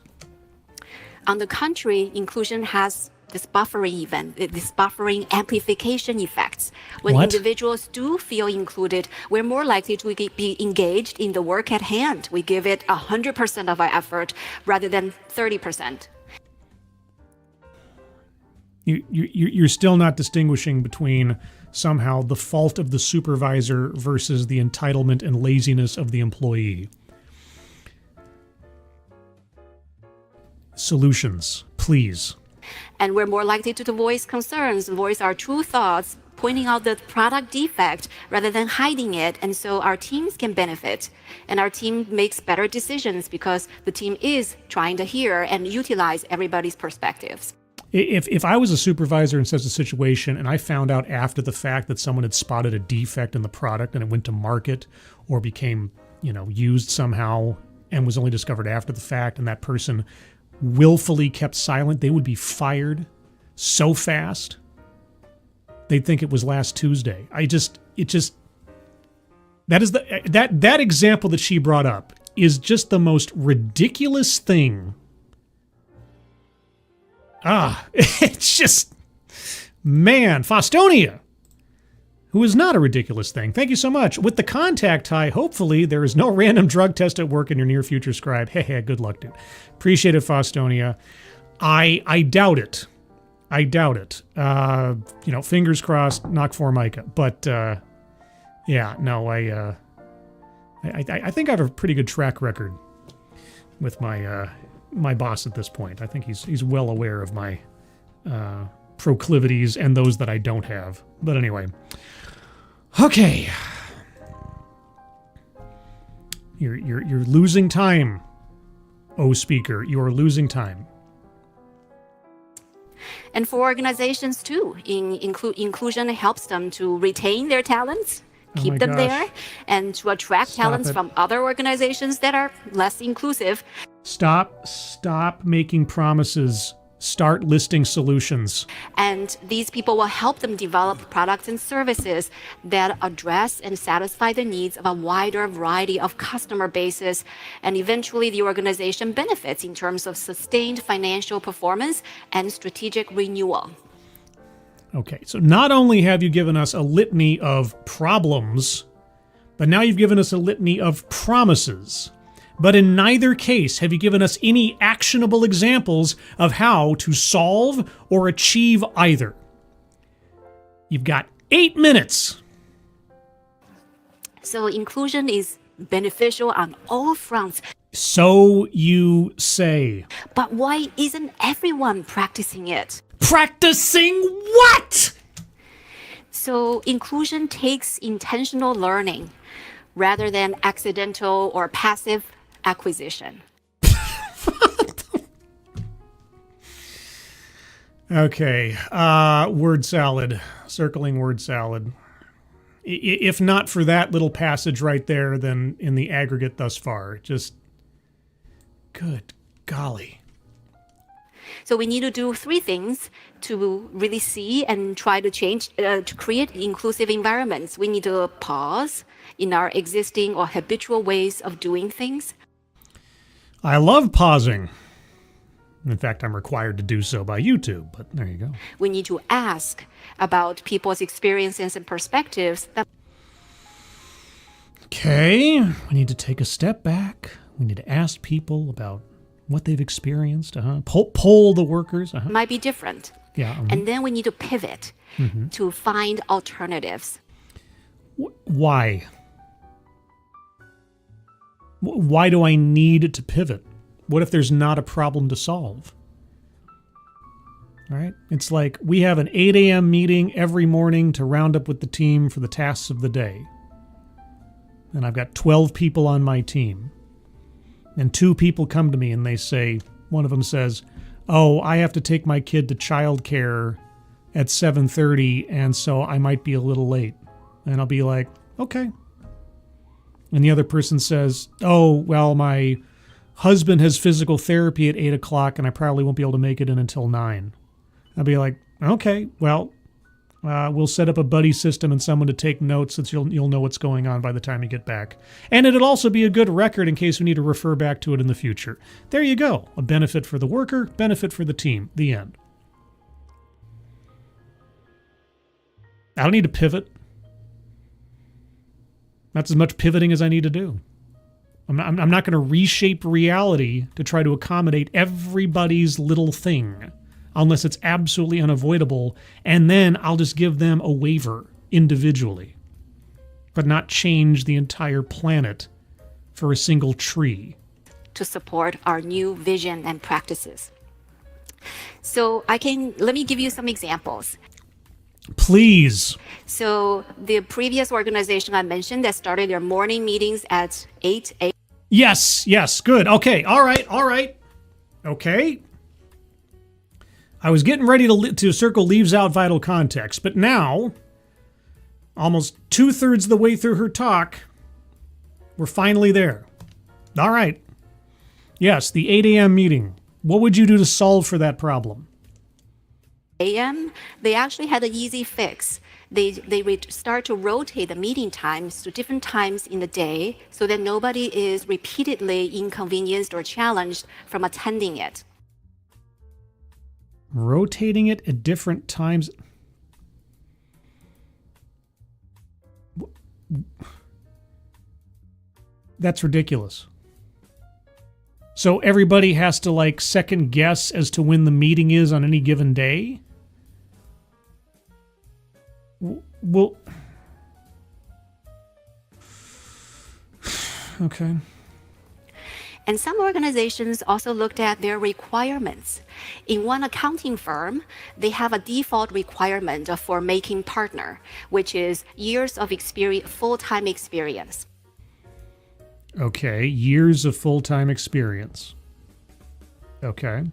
B: On the contrary, inclusion has this buffering amplification effects. When
A: What?
B: individuals do feel included, we're more likely to be engaged in the work at hand. We give it 100% of our effort rather than 30%.
A: You're still not distinguishing between somehow the fault of the supervisor versus the entitlement and laziness of the employee. Solutions, please.
B: And we're more likely to voice concerns, voice our true thoughts, pointing out the product defect rather than hiding it. And so our teams can benefit. And our team makes better decisions because the team is trying to hear and utilize everybody's perspectives.
A: If I was a supervisor in such a situation and I found out after the fact that someone had spotted a defect in the product and it went to market or became, used somehow and was only discovered after the fact, and that person willfully kept silent, they would be fired so fast. They'd think it was last Tuesday. That example that she brought up is just the most ridiculous thing. It's just, man, Faustonia, who is not a ridiculous thing. Thank you so much. With the contact high, hopefully there is no random drug test at work in your near future, Scribe. Hey, good luck, dude. Appreciate it, Faustonia. I doubt it. Fingers crossed, knock Formica. But, I think I have a pretty good track record with my boss at this point. I think he's well aware of my proclivities and those that I don't have. But anyway, okay, you're losing time, oh speaker. You are losing time.
B: And for organizations too, inclusion helps them to retain their talents, keep them there, and to attract talents from other organizations that are less inclusive.
A: Stop making promises. Start listing solutions.
B: And these people will help them develop products and services that address and satisfy the needs of a wider variety of customer bases. And eventually the organization benefits in terms of sustained financial performance and strategic renewal.
A: Okay, so not only have you given us a litany of problems, but now you've given us a litany of promises. But in neither case have you given us any actionable examples of how to solve or achieve either. You've got 8 minutes.
B: So inclusion is beneficial on all fronts.
A: So you say.
B: But why isn't everyone practicing it?
A: Practicing what?
B: So inclusion takes intentional learning rather than accidental or passive acquisition.
A: Okay, word salad, circling word salad. If not for that little passage right there, then in the aggregate thus far, just good golly.
B: So we need to do 3 things to really see and try to change, to create inclusive environments. We need to pause in our existing or habitual ways of doing things.
A: I love pausing. In fact, I'm required to do so by YouTube, but there you go.
B: We need to ask about people's experiences and perspectives.
A: Okay, we need to take a step back. We need to ask people about what they've experienced. Poll the workers.
B: Might be different.
A: Yeah.
B: And then we need to pivot to find alternatives.
A: Why? Why do I need to pivot? What if there's not a problem to solve? All right. It's like we have an 8 a.m. meeting every morning to round up with the team for the tasks of the day. And I've got 12 people on my team. And 2 people come to me and they say, One of them says, oh, I have to take my kid to childcare at 7:30, and so I might be a little late. And I'll be like, okay. And the other person says, oh, well, my husband has physical therapy at 8 o'clock, and I probably won't be able to make it in until 9. I'll be like, okay, well, we'll set up a buddy system and someone to take notes so that you'll know what's going on by the time you get back. And it'll also be a good record in case we need to refer back to it in the future. There you go. A benefit for the worker, benefit for the team. The end. I don't need to pivot. That's as much pivoting as I need to do. I'm not going to reshape reality to try to accommodate everybody's little thing unless it's absolutely unavoidable, and then I'll just give them a waiver individually, but not change the entire planet for a single tree.
B: To support our new vision and practices. So let me give you some examples.
A: Please.
B: So the previous organization I mentioned that started their morning meetings at 8 a.m.
A: Yes, good. Okay, all right. Okay. I was getting ready to circle leaves out vital context, but now, almost 2/3 of the way through her talk, we're finally there. All right. Yes, the 8 a.m. meeting. What would you do to solve for that problem?
B: They actually had an easy fix. They would start to rotate the meeting times to different times in the day so that nobody is repeatedly inconvenienced or challenged from attending it.
A: Rotating it at different times. That's ridiculous. So everybody has to second guess as to when the meeting is on any given day? Well, okay.
B: And some organizations also looked at their requirements. In one accounting firm, they have a default requirement for making partner, which is years of experience, full-time experience.
A: Okay, years of full-time experience. Okay.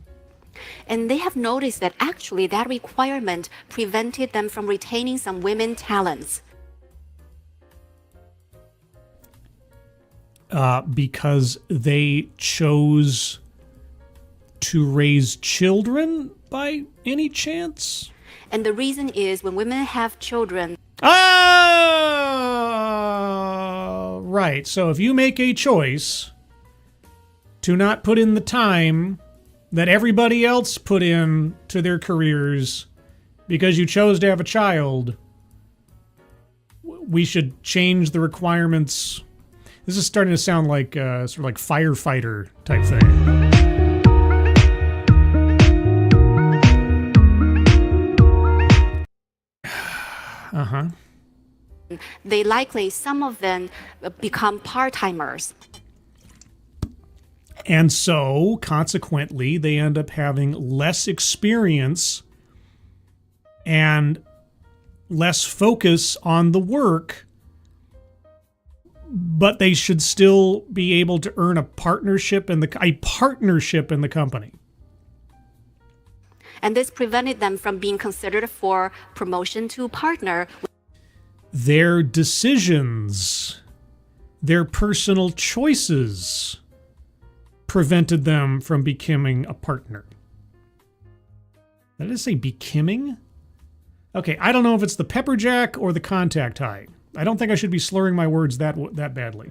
B: And they have noticed that actually that requirement prevented them from retaining some women talents.
A: Because they chose to raise children by any chance?
B: And the reason is when women have children.
A: Right. So if you make a choice to not put in the time that everybody else put in to their careers because you chose to have a child, we should change the requirements. This is starting to sound like sort of like firefighter type thing. Uh-huh.
B: They likely, some of them, become part-timers.
A: And so, consequently, they end up having less experience and less focus on the work, but they should still be able to earn a partnership in the company.
B: And this prevented them from being considered for promotion to partner.
A: Their decisions, their personal choices prevented them from becoming a partner. Did I say becoming? Okay, I don't know if it's the pepper jack or the contact high. I don't think I should be slurring my words that badly.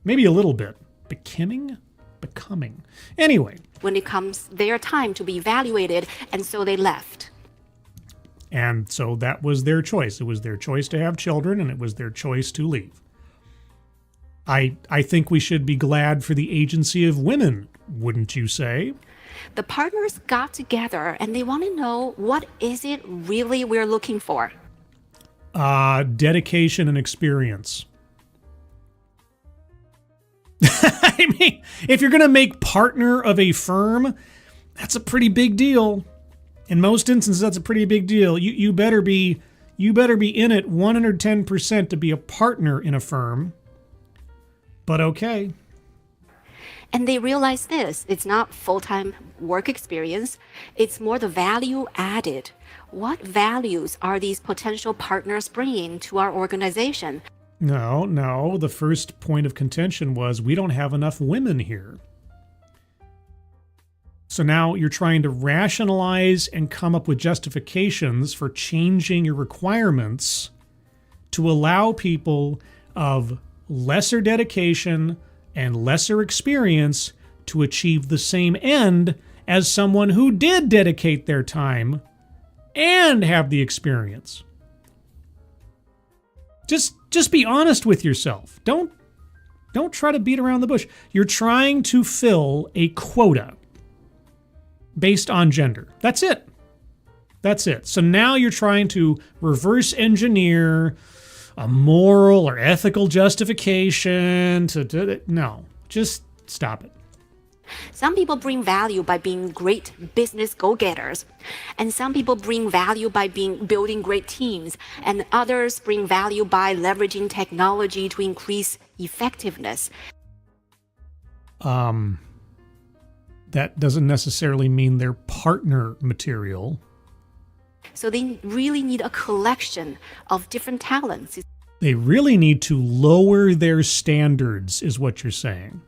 A: Maybe a little bit. Becoming? Anyway.
B: When it comes their time to be evaluated, and so they left.
A: And so that was their choice. It was their choice to have children, and it was their choice to leave. I think we should be glad for the agency of women, wouldn't you say?
B: The partners got together and they want to know, what is it really we're looking for?
A: Dedication and experience. I mean, if you're going to make partner of a firm, that's a pretty big deal. In most instances, that's a pretty big deal. You better be in it 110% to be a partner in a firm. But okay.
B: And they realize this, it's not full-time work experience, it's more the value added. What values are these potential partners bringing to our organization?
A: No, the first point of contention was we don't have enough women here. So now you're trying to rationalize and come up with justifications for changing your requirements to allow people of lesser dedication and lesser experience to achieve the same end as someone who did dedicate their time and have the experience. Just be honest with yourself. Don't try to beat around the bush. You're trying to fill a quota based on gender. That's it. That's it. So now you're trying to reverse engineer a moral or ethical justification to no, just stop it.
B: Some people bring value by being great business go-getters, and some people bring value by building great teams, and others bring value by leveraging technology to increase effectiveness.
A: That doesn't necessarily mean they're partner material.
B: So they really need a collection of different talents.
A: They really need to lower their standards, is what you're saying.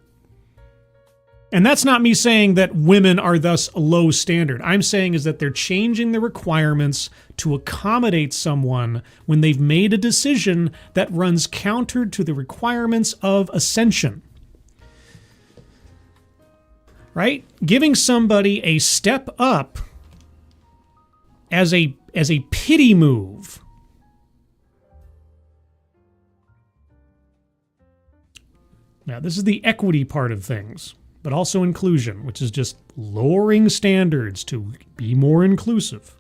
A: And that's not me saying that women are thus a low standard. I'm saying is that they're changing the requirements to accommodate someone when they've made a decision that runs counter to the requirements of ascension. Right? Giving somebody a step up as a pity move. Now, this is the equity part of things, but also inclusion, which is just lowering standards to be more inclusive.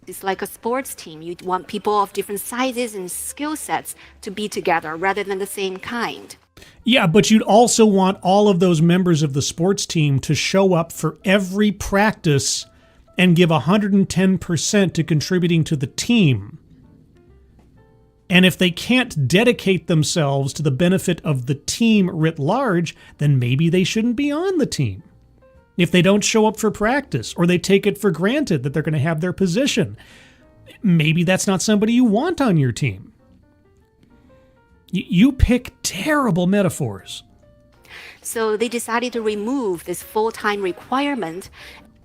B: It's like a sports team. You want people of different sizes and skill sets to be together rather than the same kind.
A: Yeah, but you'd also want all of those members of the sports team to show up for every practice and give 110% to contributing to the team. And if they can't dedicate themselves to the benefit of the team writ large, then maybe they shouldn't be on the team. If they don't show up for practice, or they take it for granted that they're going to have their position, maybe that's not somebody you want on your team. You pick terrible metaphors.
B: So they decided to remove this full-time requirement.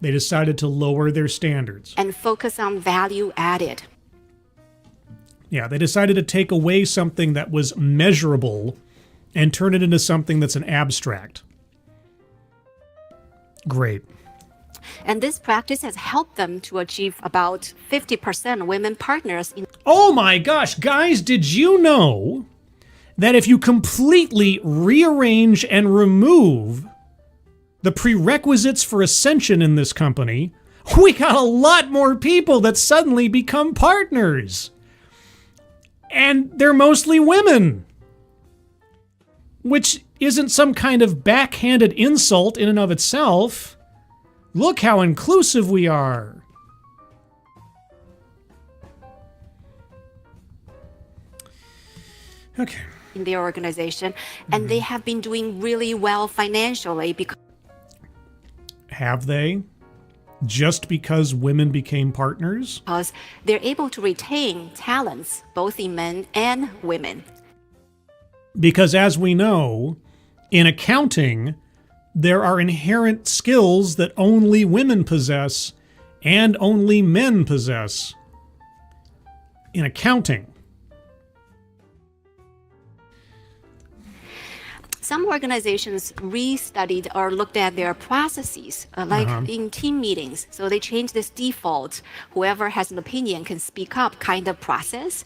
A: They decided to lower their standards.
B: And focus on value added.
A: Yeah, they decided to take away something that was measurable and turn it into something that's an abstract. Great.
B: And this practice has helped them to achieve about 50% women partners.
A: Oh my gosh, guys, did you know that if you completely rearrange and remove the prerequisites for ascension in this company, we got a lot more people that suddenly become partners? And they're mostly women, which isn't some kind of backhanded insult in and of itself. Look how inclusive we are. Okay.
B: In their organization, and they have been doing really well financially because...
A: Have they? Just because women became partners?
B: Because they're able to retain talents, both in men and women.
A: Because as we know, in accounting, there are inherent skills that only women possess and only men possess in accounting.
B: Some organizations restudied or looked at their processes, like in team meetings. So they changed this default, whoever has an opinion can speak up kind of process.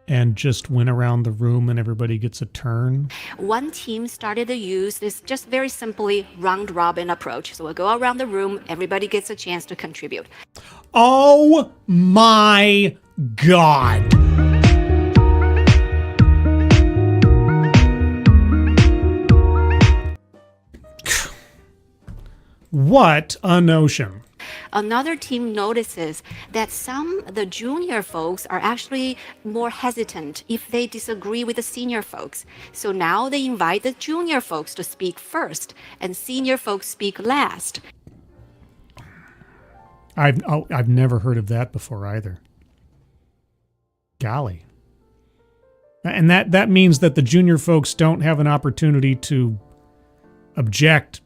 A: And just went around the room and everybody gets a turn.
B: One team started to use this just very simply round robin approach. So we'll go around the room, everybody gets a chance to contribute.
A: Oh my God. What a notion.
B: another team notices that the junior folks are actually more hesitant if they disagree with the senior folks. So now they invite the junior folks to speak first and senior folks speak last.
A: I've never heard of that before either. Golly. And that means that the junior folks don't have an opportunity to object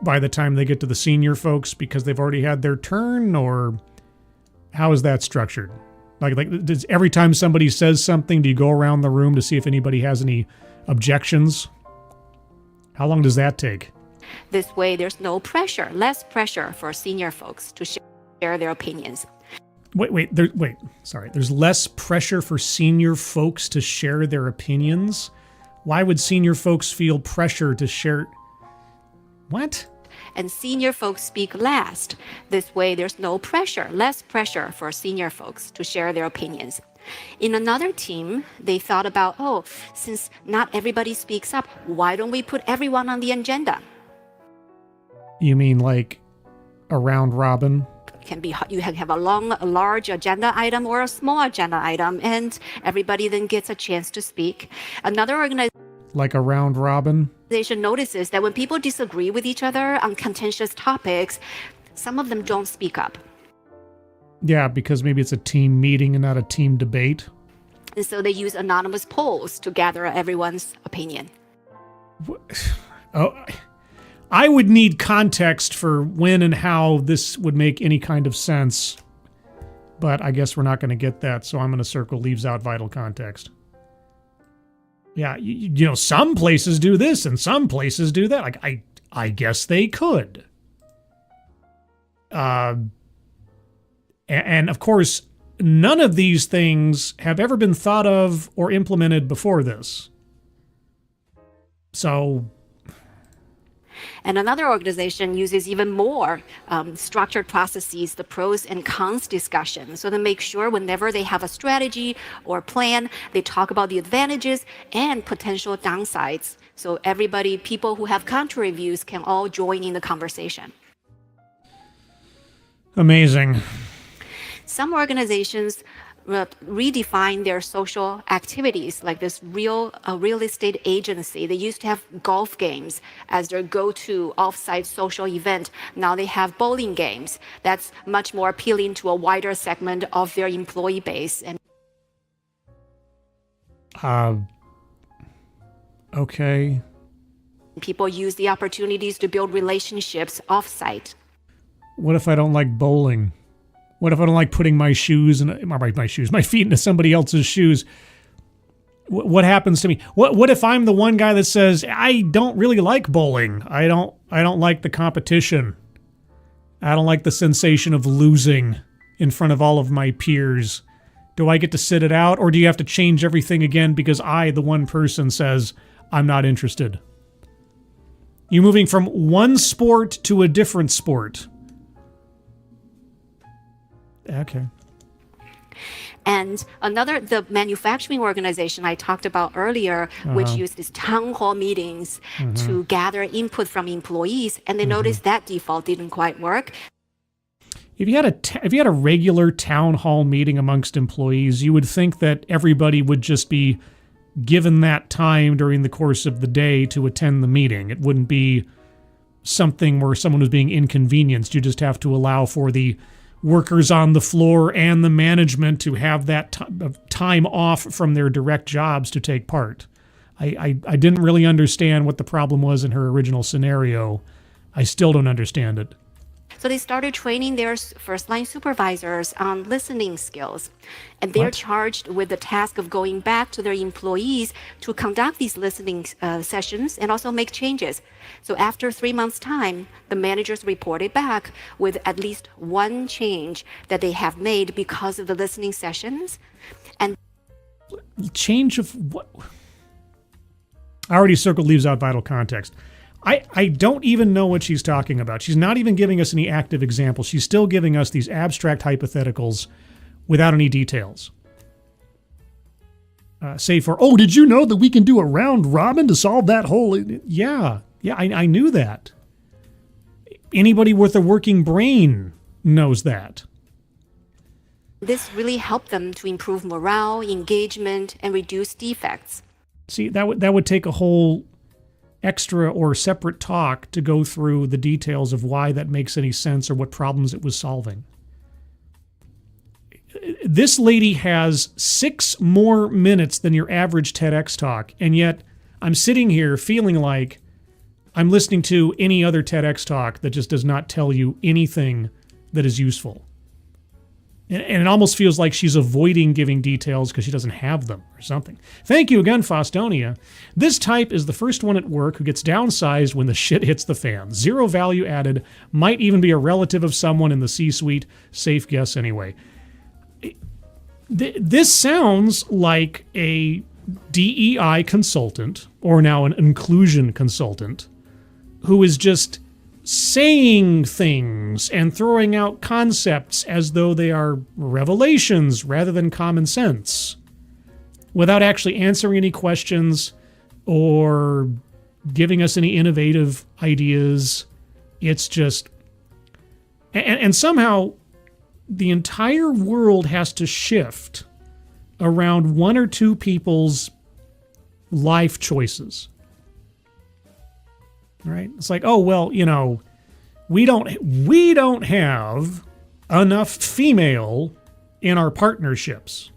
A: by the time they get to the senior folks because they've already had their turn, or how is that structured? Like does every time somebody says something, do you go around the room to see if anybody has any objections? How long does that take?
B: This way, there's no pressure, less pressure for senior folks to share their opinions. There's less pressure for senior folks to share their opinions? Why would senior folks feel pressure to share? What? And senior folks speak last. This way, there's no pressure, less pressure for senior folks to share their opinions. In another team, they thought about, since not everybody speaks up, why don't we put everyone on the agenda?
A: You mean like a round robin?
B: You have a large agenda item or a small agenda item, and everybody then gets a chance to speak. Another organization,
A: like a round robin,
B: notices that when people disagree with each other on contentious topics, some of them don't speak up.
A: Yeah, because maybe it's a team meeting and not a team debate.
B: And so they use anonymous polls to gather everyone's opinion.
A: I would need context for when and how this would make any kind of sense, but I guess we're not going to get that, so I'm going to circle leaves out vital context. Yeah, you know, some places do this and some places do that. Like, I guess they could. And of course, none of these things have ever been thought of or implemented before this. So...
B: And another organization uses even more structured processes, the pros and cons discussion. So to make sure whenever they have a strategy or plan, they talk about the advantages and potential downsides. So people who have contrary views can all join in the conversation.
A: Amazing.
B: Some organizations redefine their social activities, like this real estate agency. They used to have golf games as their go-to off-site social event. Now they have bowling games. That's much more appealing to a wider segment of their employee base. And
A: okay.
B: People use the opportunities to build relationships off-site.
A: What if I don't like bowling? What if I don't like putting my feet into somebody else's shoes? What happens to me? What if I'm the one guy that says, I don't really like bowling. I don't like the competition. I don't like the sensation of losing in front of all of my peers. Do I get to sit it out, or do you have to change everything again because I, the one person, says I'm not interested? You're moving from one sport to a different sport. Okay.
B: And the manufacturing organization I talked about earlier, which used these town hall meetings to gather input from employees, and they noticed that default didn't quite work.
A: If you had a regular town hall meeting amongst employees, you would think that everybody would just be given that time during the course of the day to attend the meeting. It wouldn't be something where someone was being inconvenienced. You just have to allow for the workers on the floor and the management to have that time off from their direct jobs to take part. I didn't really understand what the problem was in her original scenario. I still don't understand it.
B: So they started training their first-line supervisors on listening skills. And they're charged with the task of going back to their employees to conduct these listening sessions and also make changes. So after 3 months' time, the managers reported back with at least one change that they have made because of the listening sessions. And
A: change of what? I already circled leaves out vital context. I don't even know what she's talking about. She's not even giving us any active examples. She's still giving us these abstract hypotheticals without any details. Say for, did you know that we can do a round robin to solve that whole... Yeah, I knew that. Anybody with a working brain knows that.
B: This really helped them to improve morale, engagement, and reduce defects.
A: See, that would take a whole extra or separate talk to go through the details of why that makes any sense or what problems it was solving. This lady has 6 more minutes than your average TEDx talk, and yet I'm sitting here feeling like I'm listening to any other TEDx talk that just does not tell you anything that is useful. And it almost feels like she's avoiding giving details because she doesn't have them or something. Thank you again, Fostonia. This type is the first one at work who gets downsized when the shit hits the fan. 0 value added. Might even be a relative of someone in the C-suite. Safe guess anyway. This sounds like a DEI consultant, or now an inclusion consultant, who is just saying things and throwing out concepts as though they are revelations rather than common sense, without actually answering any questions or giving us any innovative ideas. It's just... And somehow the entire world has to shift around 1 or 2 people's life choices. Right? It's like, oh, well, you know, we don't have enough female in our partnerships.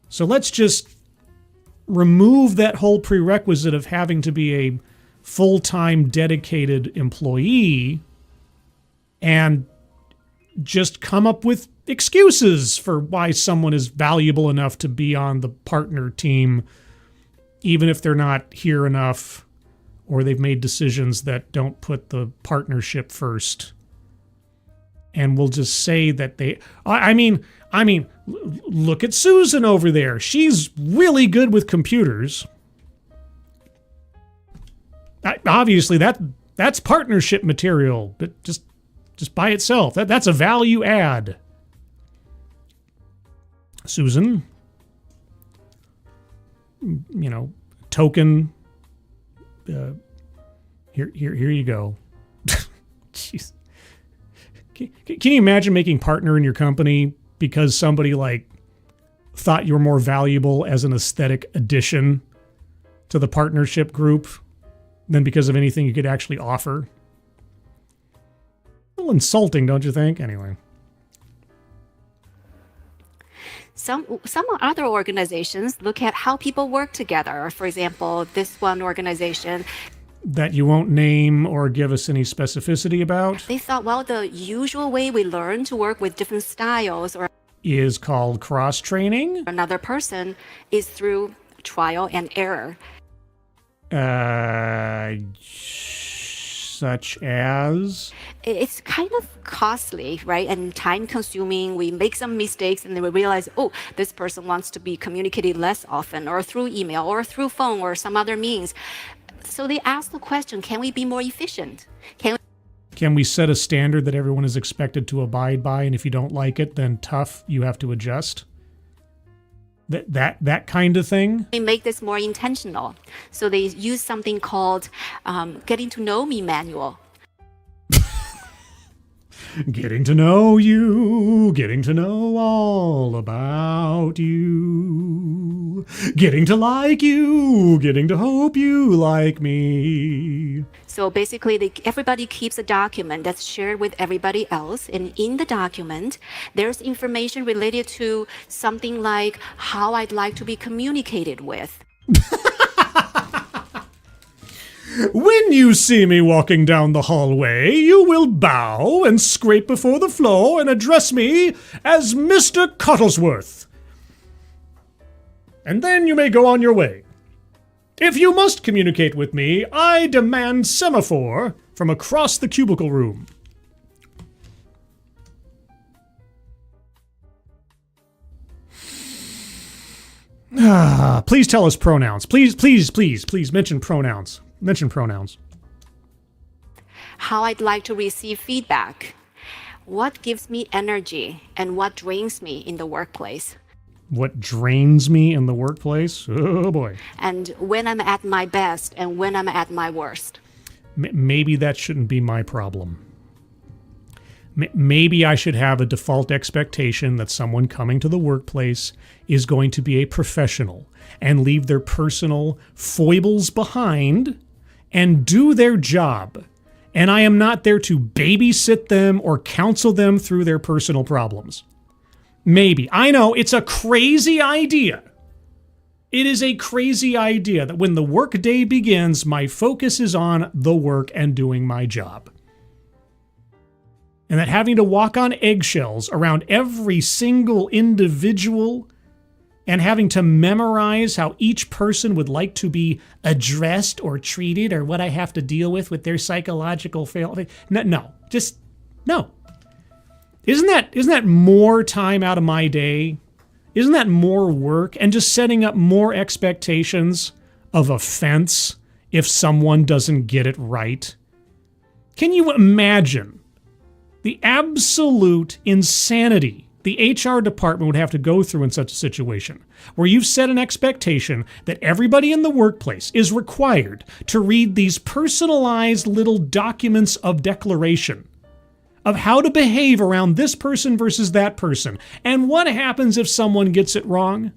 A: So let's just remove that whole prerequisite of having to be a full-time dedicated employee and just come up with excuses for why someone is valuable enough to be on the partner team, even if they're not here enough, or they've made decisions that don't put the partnership first. And we'll just say that they... I mean, look at Susan over there. She's really good with computers. Obviously, that's partnership material, but just by itself. That's a value add. Susan, you know, token... here you go. Jeez. Can you imagine making partner in your company because somebody like thought you were more valuable as an aesthetic addition to the partnership group than because of anything you could actually offer? A little insulting, don't you think? Anyway.
B: Some other organizations look at how people work together. For example, this one organization
A: that you won't name or give us any specificity about.
B: They thought, well, the usual way we learn to work with different styles or
A: is called cross-training.
B: Another person is through trial and error.
A: Such as?
B: It's kind of costly, right? And time-consuming. We make some mistakes and then we realize, oh, this person wants to be communicated less often or through email or through phone or some other means. So they ask the question, can we be more efficient?
A: Can we set a standard that everyone is expected to abide by, and if you don't like it, then tough, you have to adjust? That kind of thing?
B: We make this more intentional. So they use something called Getting to Know Me manual.
A: Getting to know you, getting to know all about you, getting to like you, getting to hope you like me.
B: So basically, everybody keeps a document that's shared with everybody else. And in the document, there's information related to something like how I'd like to be communicated with.
A: When you see me walking down the hallway, you will bow and scrape before the floor and address me as Mr. Cottlesworth. And then you may go on your way. If you must communicate with me, I demand semaphore from across the cubicle room. Please tell us pronouns. Please mention pronouns. Mention pronouns.
B: How I'd like to receive feedback. What gives me energy and what drains me in the workplace.
A: What drains me in the workplace? Oh boy.
B: And when I'm at my best and when I'm at my worst.
A: Maybe that shouldn't be my problem. Maybe I should have a default expectation that someone coming to the workplace is going to be a professional and leave their personal foibles behind and do their job. And I am not there to babysit them or counsel them through their personal problems. Maybe. I know it's a crazy idea. It is a crazy idea that when the workday begins, my focus is on the work and doing my job. And that having to walk on eggshells around every single individual and having to memorize how each person would like to be addressed or treated or what I have to deal with their psychological fail. No. Isn't that more time out of my day? Isn't that more work and just setting up more expectations of offense if someone doesn't get it right? Can you imagine the absolute insanity the HR department would have to go through in such a situation, where you've set an expectation that everybody in the workplace is required to read these personalized little documents of declaration of how to behave around this person versus that person, and what happens if someone gets it wrong?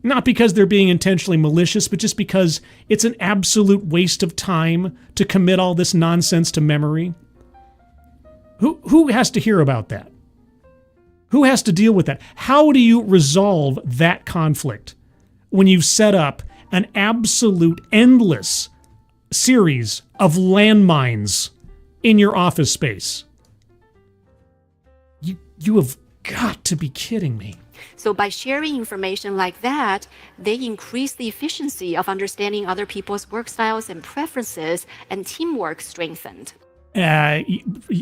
A: Not because they're being intentionally malicious, but just because it's an absolute waste of time to commit all this nonsense to memory. Who has to hear about that? Who has to deal with that? How do you resolve that conflict when you've set up an absolute endless series of landmines in your office space? You have got to be kidding me.
B: So by sharing information like that, they increase the efficiency of understanding other people's work styles and preferences, and teamwork strengthened.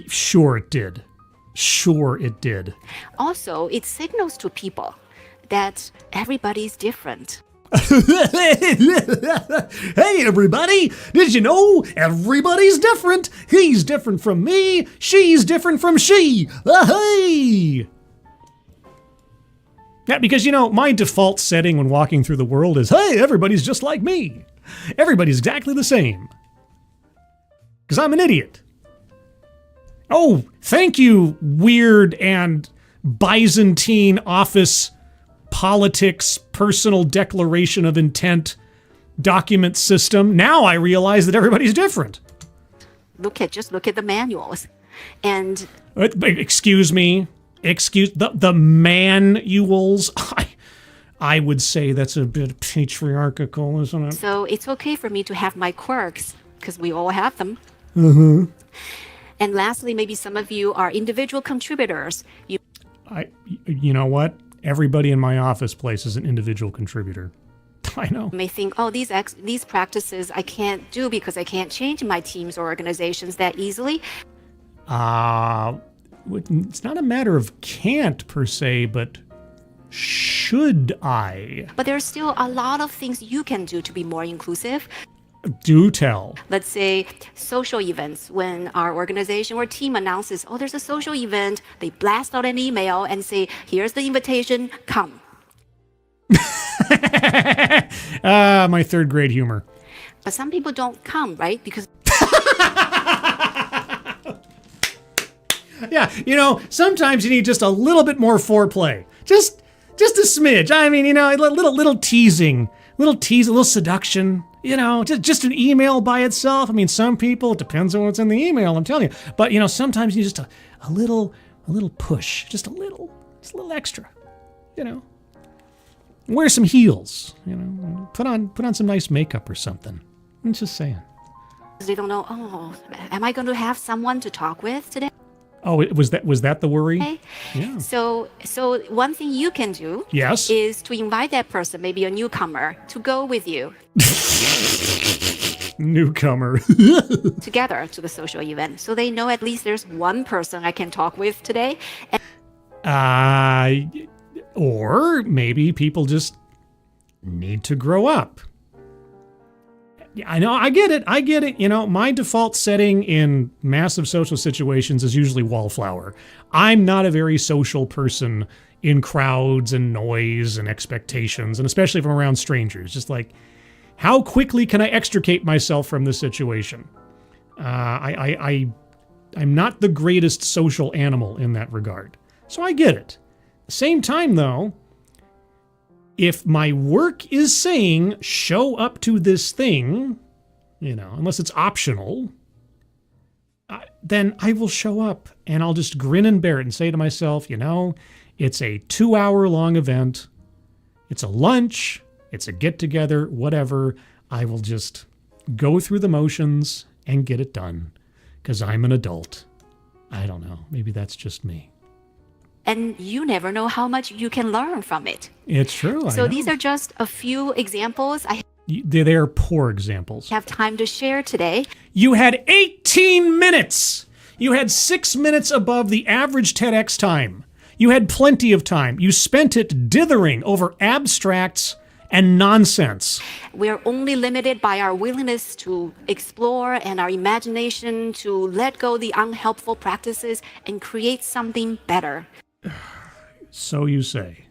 A: Sure it did. Sure it did.
B: Also, it signals to people that everybody's different.
A: Hey, everybody! Did you know everybody's different? He's different from me. She's different from she. Hey! Yeah, because, my default setting when walking through the world is, hey, everybody's just like me. Everybody's exactly the same. Because I'm an idiot. Oh, thank you, weird and Byzantine office politics personal declaration of intent document system. Now I realize that everybody's different.
B: Just look at the manuals. And
A: excuse me. The manuals. I would say that's a bit patriarchal, isn't it?
B: So it's okay for me to have my quirks, because we all have them.
A: Mm-hmm.
B: And lastly, maybe some of you are individual contributors.
A: You know what? Everybody in my office place is an individual contributor. I know.
B: You may think, oh, these practices I can't do because I can't change my teams or organizations that easily.
A: It's not a matter of can't per se, but should I?
B: But there's still a lot of things you can do to be more inclusive.
A: Do tell.
B: Let's say social events. When our organization or team announces, oh, there's a social event, they blast out an email and say, here's the invitation, come.
A: My third grade humor.
B: But some people don't come, right? Because
A: yeah, sometimes you need just a little bit more foreplay. Just a smidge. I mean, a little teasing, a little seduction. Just an email by itself. I mean, some people, it depends on what's in the email, I'm telling you. But, sometimes you just a little push, just a little extra, Wear some heels, put on some nice makeup or something. I'm just saying.
B: they don't know, oh, am I going to have someone to talk with today?
A: Oh, was that the worry?
B: Okay.
A: Yeah.
B: So one thing you can do is to invite that person, maybe a newcomer, to go with you.
A: Newcomer.
B: Together to the social event. So they know at least there's one person I can talk with today.
A: Or maybe people just need to grow up. I know, I get it. My default setting in massive social situations is usually wallflower. I'm not a very social person in crowds and noise and expectations, and especially if I'm around strangers. Just like, how quickly can I extricate myself from this situation? I I'm not the greatest social animal in that regard. So I get it. At the same time, though, if my work is saying show up to this thing, unless it's optional, then I will show up and I'll just grin and bear it and say to myself, it's a 2-hour-long event. It's a lunch. It's a get-together, whatever. I will just go through the motions and get it done because I'm an adult. I don't know. Maybe that's just me.
B: And you never know how much you can learn from it.
A: It's true.
B: So these are just a few examples
A: they are poor examples.
B: have time to share today.
A: You had 18 minutes. You had 6 minutes above the average TEDx time. You had plenty of time. You spent it dithering over abstracts and nonsense.
B: We're only limited by our willingness to explore and our imagination to let go the unhelpful practices and create something better.
A: So you say.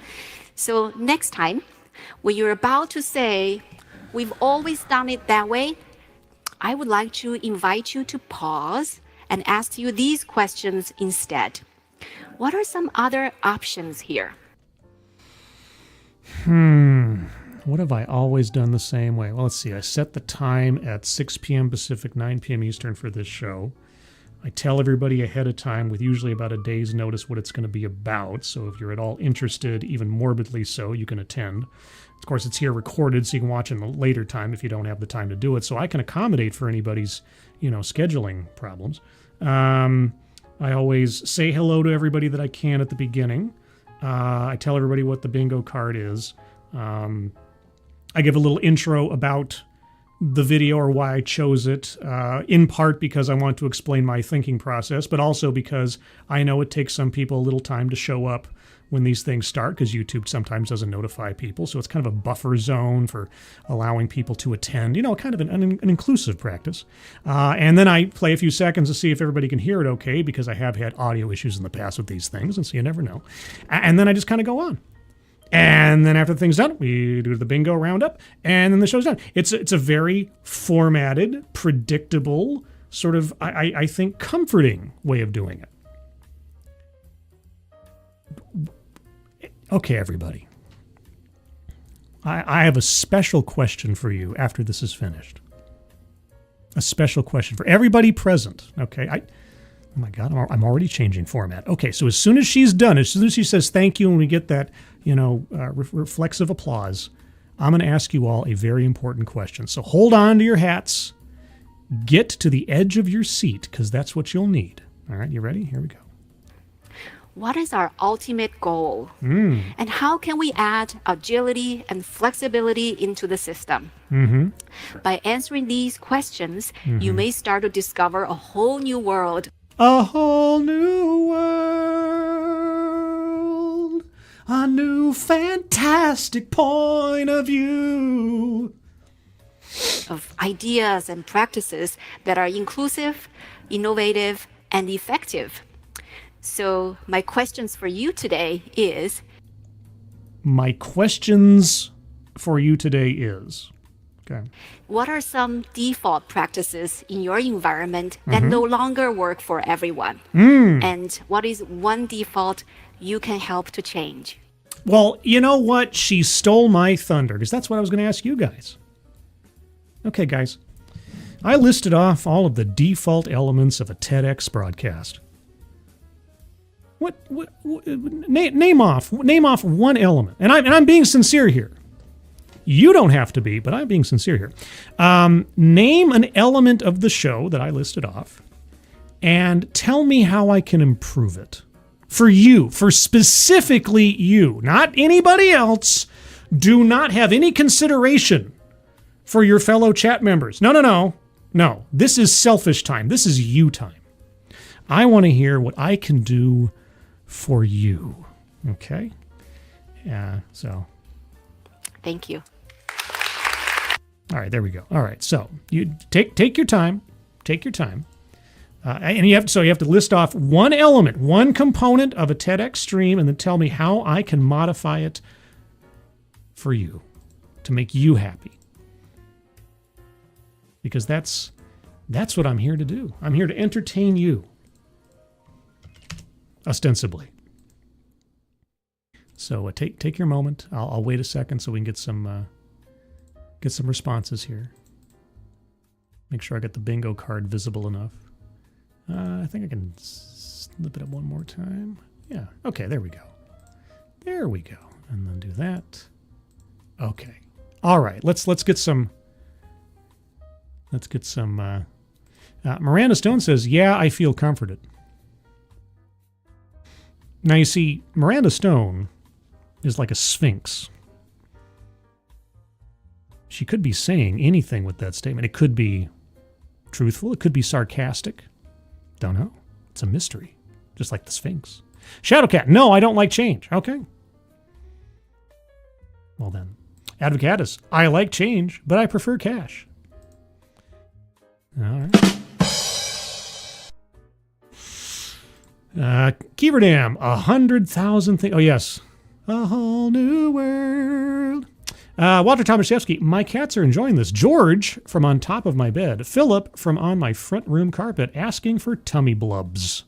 B: So next time, when you're about to say, we've always done it that way, I would like to invite you to pause and ask you these questions instead. What are some other options here?
A: What have I always done the same way? Well, let's see. I set the time at 6 p.m. Pacific, 9 p.m. Eastern for this show. I tell everybody ahead of time with usually about a day's notice what it's going to be about. So if you're at all interested, even morbidly so, you can attend. Of course, it's here recorded, so you can watch in the later time if you don't have the time to do it. So I can accommodate for anybody's, scheduling problems. I always say hello to everybody that I can at the beginning. I tell everybody what the bingo card is. I give a little intro about the video or why I chose it, in part because I want to explain my thinking process, but also because I know it takes some people a little time to show up when these things start, because YouTube sometimes doesn't notify people. So it's kind of a buffer zone for allowing people to attend, kind of an inclusive practice. And then I play a few seconds to see if everybody can hear it okay, because I have had audio issues in the past with these things, and so you never know. And then I just kind of go on. And then after the thing's done, we do the bingo roundup, and then the show's done. It's a very formatted, predictable, sort of, I think, comforting way of doing it. Okay, everybody. I have a special question for you after this is finished. A special question for everybody present, okay? Oh my God, I'm already changing format. Okay, so as soon as she's done, as soon as she says thank you and we get that, reflexive applause, I'm going to ask you all a very important question. So hold on to your hats. Get to the edge of your seat, because that's what you'll need. All right, you ready? Here we go.
B: What is our ultimate goal? And how can we add agility and flexibility into the system? By answering these questions, you may start to discover a whole new world.
A: A whole new world. A new fantastic point of view.
B: Of ideas and practices that are inclusive, innovative, and effective. So my questions for you today is... Okay. What are some default practices in your environment that no longer work for everyone? And what is one default you can help to change?
A: Well, you know what? She stole my thunder, because that's what I was going to ask you guys. Okay, guys. I listed off all of the default elements of a TEDx broadcast. Name off one element. And I'm being sincere here. You don't have to be, but I'm being sincere here. Name an element of the show that I listed off and tell me how I can improve it. For you, for specifically you, not anybody else. Do not have any consideration for your fellow chat members. No. This is selfish time. This is you time. I want to hear what I can do for you. Okay? Yeah, so.
B: Thank you.
A: All right, there we go. All right, so you take your time. Take your time. And you have to list off one element, one component of a TEDx stream, and then tell me how I can modify it for you to make you happy. Because that's what I'm here to do. I'm here to entertain you. ostensibly. So take your moment. I'll wait a second so we can get some responses here. Make sure I get the bingo card visible enough. I think I can slip it up one more time. Yeah. Okay, there we go. There we go. And then do that. Okay. All right. Let's get some. Let's get some. Miranda Stone says, "Yeah, I feel comforted." Now you see, Miranda Stone is like a sphinx. She could be saying anything with that statement. It could be truthful. It could be sarcastic. Don't know. It's a mystery, just like the Sphinx. Shadowcat, no, I don't like change. Okay. Well then. Advocatus, I like change, but I prefer cash. All right. Keeverdam, 100,000 things. Oh, yes. A whole new world. Walter Tomaszewski, my cats are enjoying this. George from on top of my bed. Philip from on my front room carpet asking for tummy blubs.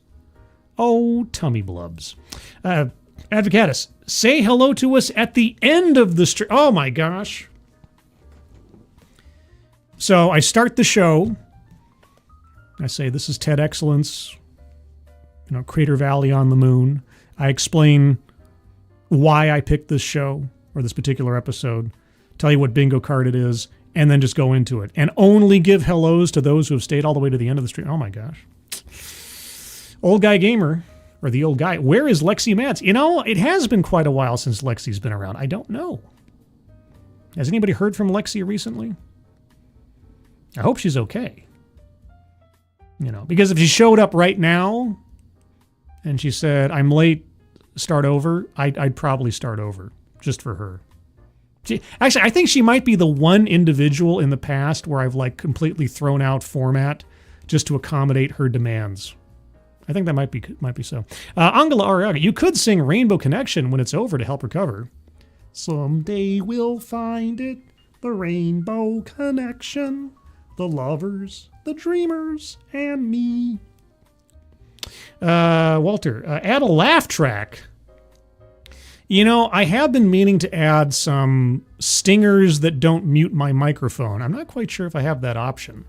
A: Oh, tummy blubs. Advocatus, say hello to us at the end of the stream. Oh my gosh. So I start the show. I say, this is TEDXcellence, Crater Valley on the moon. I explain why I picked this show or this particular episode, tell you what bingo card it is, and then just go into it. And only give hellos to those who have stayed all the way to the end of the stream. Oh my gosh. Old Guy Gamer, or the old guy. Where is Lexi Matz? It has been quite a while since Lexi's been around. I don't know. Has anybody heard from Lexi recently? I hope she's okay. Because if she showed up right now and she said, I'm late, start over, I'd probably start over just for her. Actually, I think she might be the one individual in the past where I've completely thrown out format just to accommodate her demands. I think that might be so. Angela Ariaga, you could sing Rainbow Connection when it's over to help recover. Someday we'll find it, the Rainbow Connection, the lovers, the dreamers, and me. Walter, add a laugh track. I have been meaning to add some stingers that don't mute my microphone. I'm not quite sure if I have that option.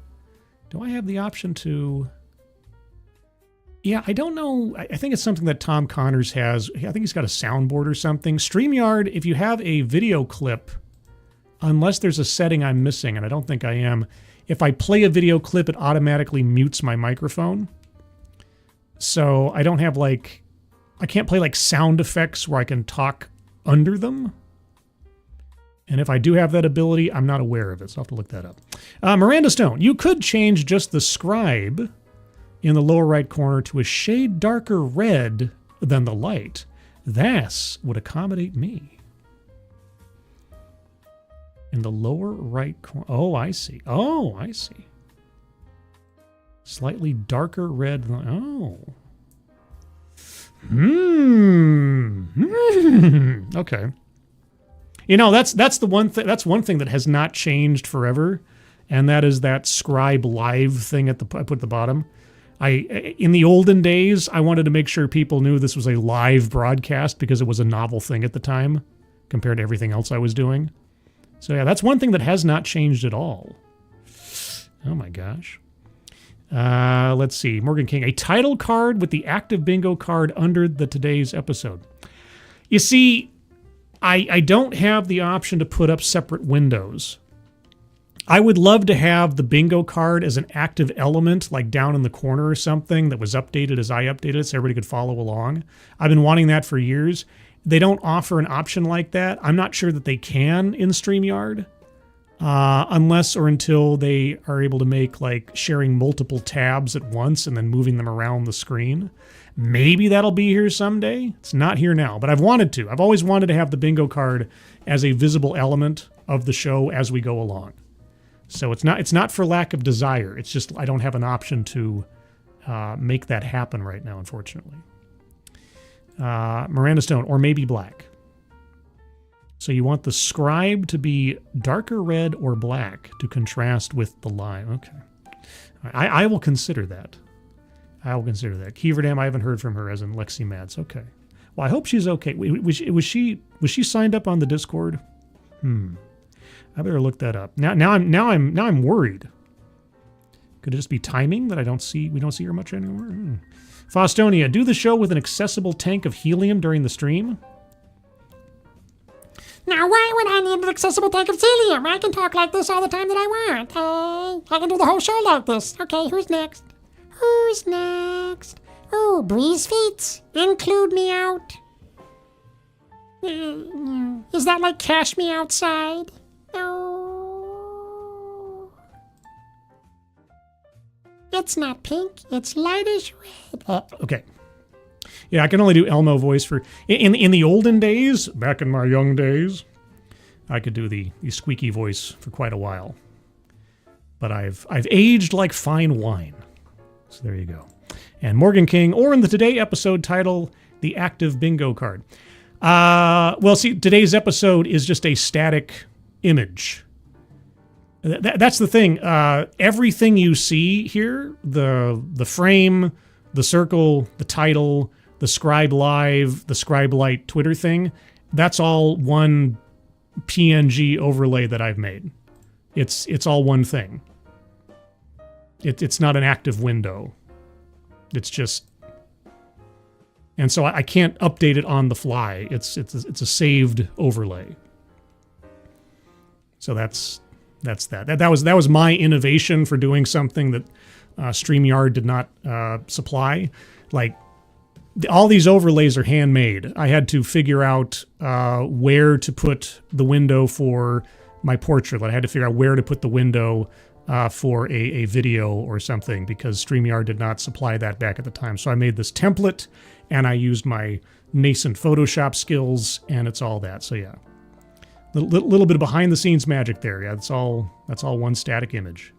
A: Do I have the option to... Yeah, I don't know. I think it's something that Tom Connors has. I think he's got a soundboard or something. StreamYard, if you have a video clip, unless there's a setting I'm missing, and I don't think I am, if I play a video clip, it automatically mutes my microphone. So I don't have I can't play sound effects where I can talk under them. And if I do have that ability, I'm not aware of it, so I'll have to look that up. Miranda Stone, you could change just the scribe in the lower right corner to a shade darker red than the light. That would accommodate me. In the lower right corner. Oh, I see. Oh, I see. Slightly darker red. Oh. Okay. That's the one thing. That's one thing that has not changed forever, and that is that Scribe Live thing I put at the bottom. In the olden days, I wanted to make sure people knew this was a live broadcast because it was a novel thing at the time compared to everything else I was doing. So yeah, that's one thing that has not changed at all. Oh my gosh. Let's see. Morgan King, a title card with the active bingo card under the today's episode. You see, I don't have the option to put up separate windows. I would love to have the bingo card as an active element, down in the corner or something that was updated as I updated it so everybody could follow along. I've been wanting that for years. They don't offer an option like that. I'm not sure that they can in StreamYard. Unless or until they are able to make sharing multiple tabs at once and then moving them around the screen. Maybe that'll be here someday. It's not here now, but I've wanted to. I've always wanted to have the bingo card as a visible element of the show as we go along. So it's not for lack of desire. It's just I don't have an option to make that happen right now, unfortunately. Miranda Stone, or maybe black. So you want the scribe to be darker red or black to contrast with the line. Okay. I will consider that. I will consider that. Keeverdam, I haven't heard from her, as in Lexi Mads. Okay. Well, I hope she's okay. Was she signed up on the Discord? I better look that up. Now I'm worried. Could it just be timing that we don't see her much anymore? Faustonia, do the show with an accessible tank of helium during the stream.
E: Now, why would I need an accessible tank of helium? I can talk like this all the time that I want. I can do the whole show like this. Okay, who's next? Who's next? Oh, Breeze Feet. Include me out. Is that like Cash Me Outside? Oh. It's not pink. It's lightish red.
A: Okay. Yeah, I can only do Elmo voice for... In the olden days, back in my young days, I could do the squeaky voice for quite a while. But I've aged like fine wine. So there you go. And Morgan King, or in the Today episode title, the active bingo card. Well, see, today's episode is just a static image. That's the thing. Everything you see here, the frame, the circle, the title, the Scribe Live, the Scribe Lite Twitter thing, that's all one PNG overlay that I've made. It's all one thing. It's not an active window. It's just... And so I can't update it on the fly. It's a saved overlay. So that's that. That was my innovation for doing something that StreamYard did not supply. Like, all these overlays are handmade. I had to figure out where to put the window for my portrait. I had to figure out where to put the window for a video or something, because StreamYard did not supply that back at the time. So I made this template, and I used my nascent Photoshop skills, and it's all that. So yeah, little bit of behind-the-scenes magic there. Yeah, that's all one static image.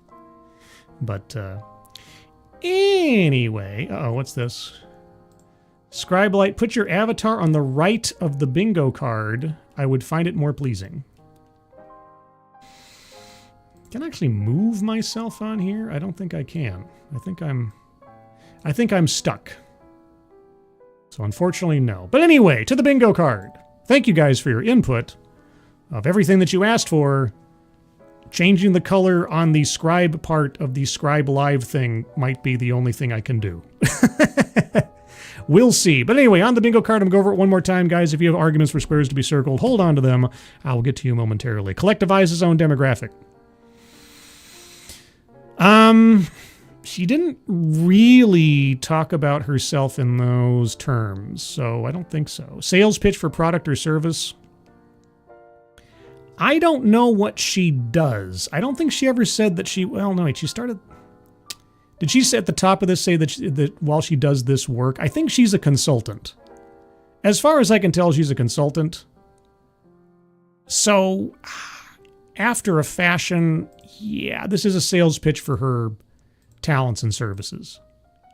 A: But anyway, what's this? Scribelite, put your avatar on the right of the bingo card. I would find it more pleasing. Can I actually move myself on here? I don't think I can. I think I'm stuck. So unfortunately, no. But anyway, to the bingo card. Thank you guys for your input of everything that you asked for. Changing the color on the scribe part of the Scribe Live thing might be the only thing I can do. We'll see. But anyway, on the bingo card, I'm going to go over it one more time, guys. If you have arguments for squares to be circled, hold on to them. I will get to you momentarily. Collectivize his own demographic. She didn't really talk about herself in those terms, so I don't think so. Sales pitch for product or service. I don't know what she does. I don't think she ever said that she... Well, no, wait, she started... Did she at the top of this say that while she does this work? I think she's a consultant. As far as I can tell, she's a consultant. So, after a fashion, yeah, this is a sales pitch for her talents and services.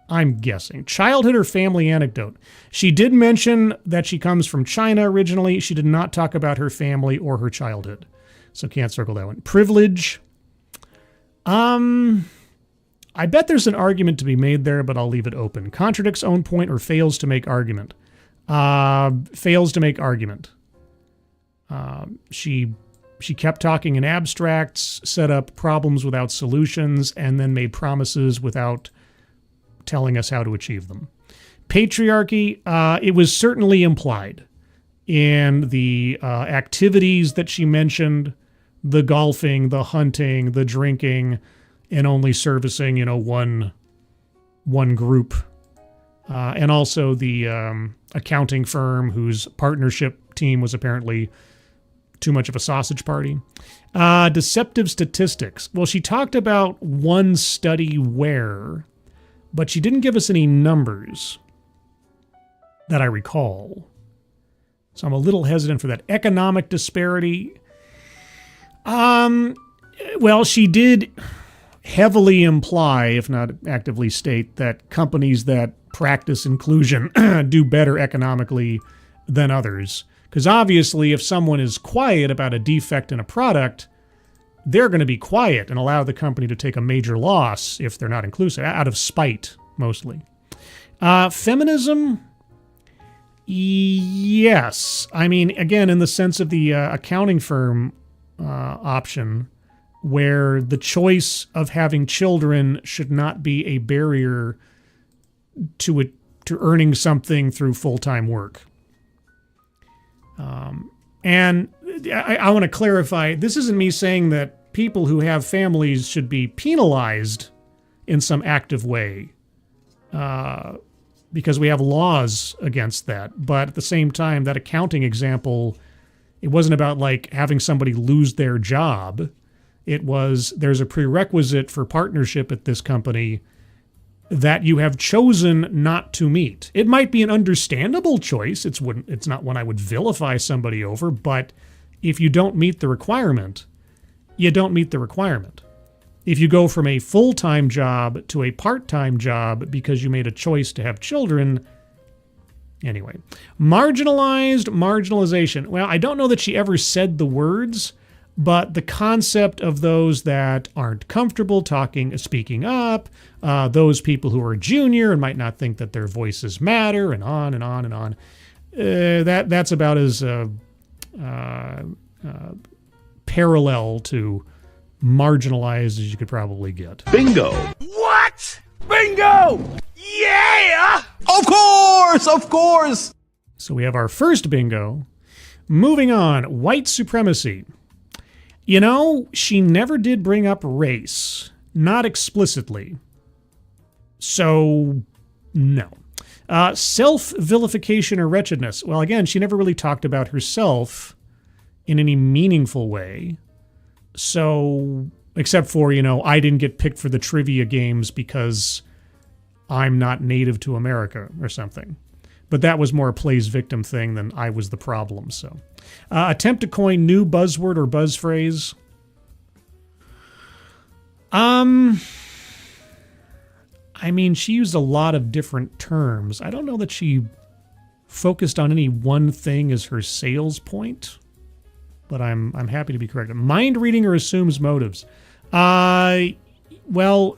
A: I'm guessing. Childhood or family anecdote. She did mention that she comes from China originally. She did not talk about her family or her childhood. So can't circle that one. Privilege. I bet there's an argument to be made there, but I'll leave it open. Contradicts own point or fails to make argument. Fails to make argument. She kept talking in abstracts, set up problems without solutions, and then made promises without telling us how to achieve them. Patriarchy, it was certainly implied in the activities that she mentioned, the golfing, the hunting, the drinking, and only servicing, one group. And also the accounting firm whose partnership team was apparently too much of a sausage party. Deceptive statistics. Well, she talked about one study where, but she didn't give us any numbers that I recall. So I'm a little hesitant for that. Economic disparity. Well, she did heavily imply, if not actively state, that companies that practice inclusion do better economically than others. Because obviously, if someone is quiet about a defect in a product, they're going to be quiet and allow the company to take a major loss if they're not inclusive, out of spite, mostly. Feminism? Yes. I mean, again, in the sense of the accounting firm option, where the choice of having children should not be a barrier to earning something through full-time work. And I want to clarify, this isn't me saying that people who have families should be penalized in some active way, because we have laws against that. But at the same time, that accounting example, it wasn't about like having somebody lose their job. It was, there's a prerequisite for partnership at this company that you have chosen not to meet. It might be an understandable choice. It's not one I would vilify somebody over, but if you don't meet the requirement, you don't meet the requirement. If you go from a full-time job to a part-time job because you made a choice to have children, anyway. Marginalization. Well, I don't know that she ever said the words, but the concept of those that aren't comfortable speaking up, those people who are junior and might not think that their voices matter, and on and on and on. That's about as parallel to marginalized as you could probably get.
C: Bingo.
D: What? Bingo! Yeah! Of course!
A: So we have our first bingo. Moving on, white supremacy. You know, she never did bring up race, not explicitly. So, no. Self-vilification or wretchedness. Well, again, she never really talked about herself in any meaningful way. So, except for, I didn't get picked for the trivia games because I'm not native to America or something. But that was more a plays victim thing than I was the problem, so. Attempt to coin new buzzword or buzz phrase. I mean, she used a lot of different terms. I don't know that she focused on any one thing as her sales point, but I'm happy to be corrected. Mind reading or assumes motives. Well,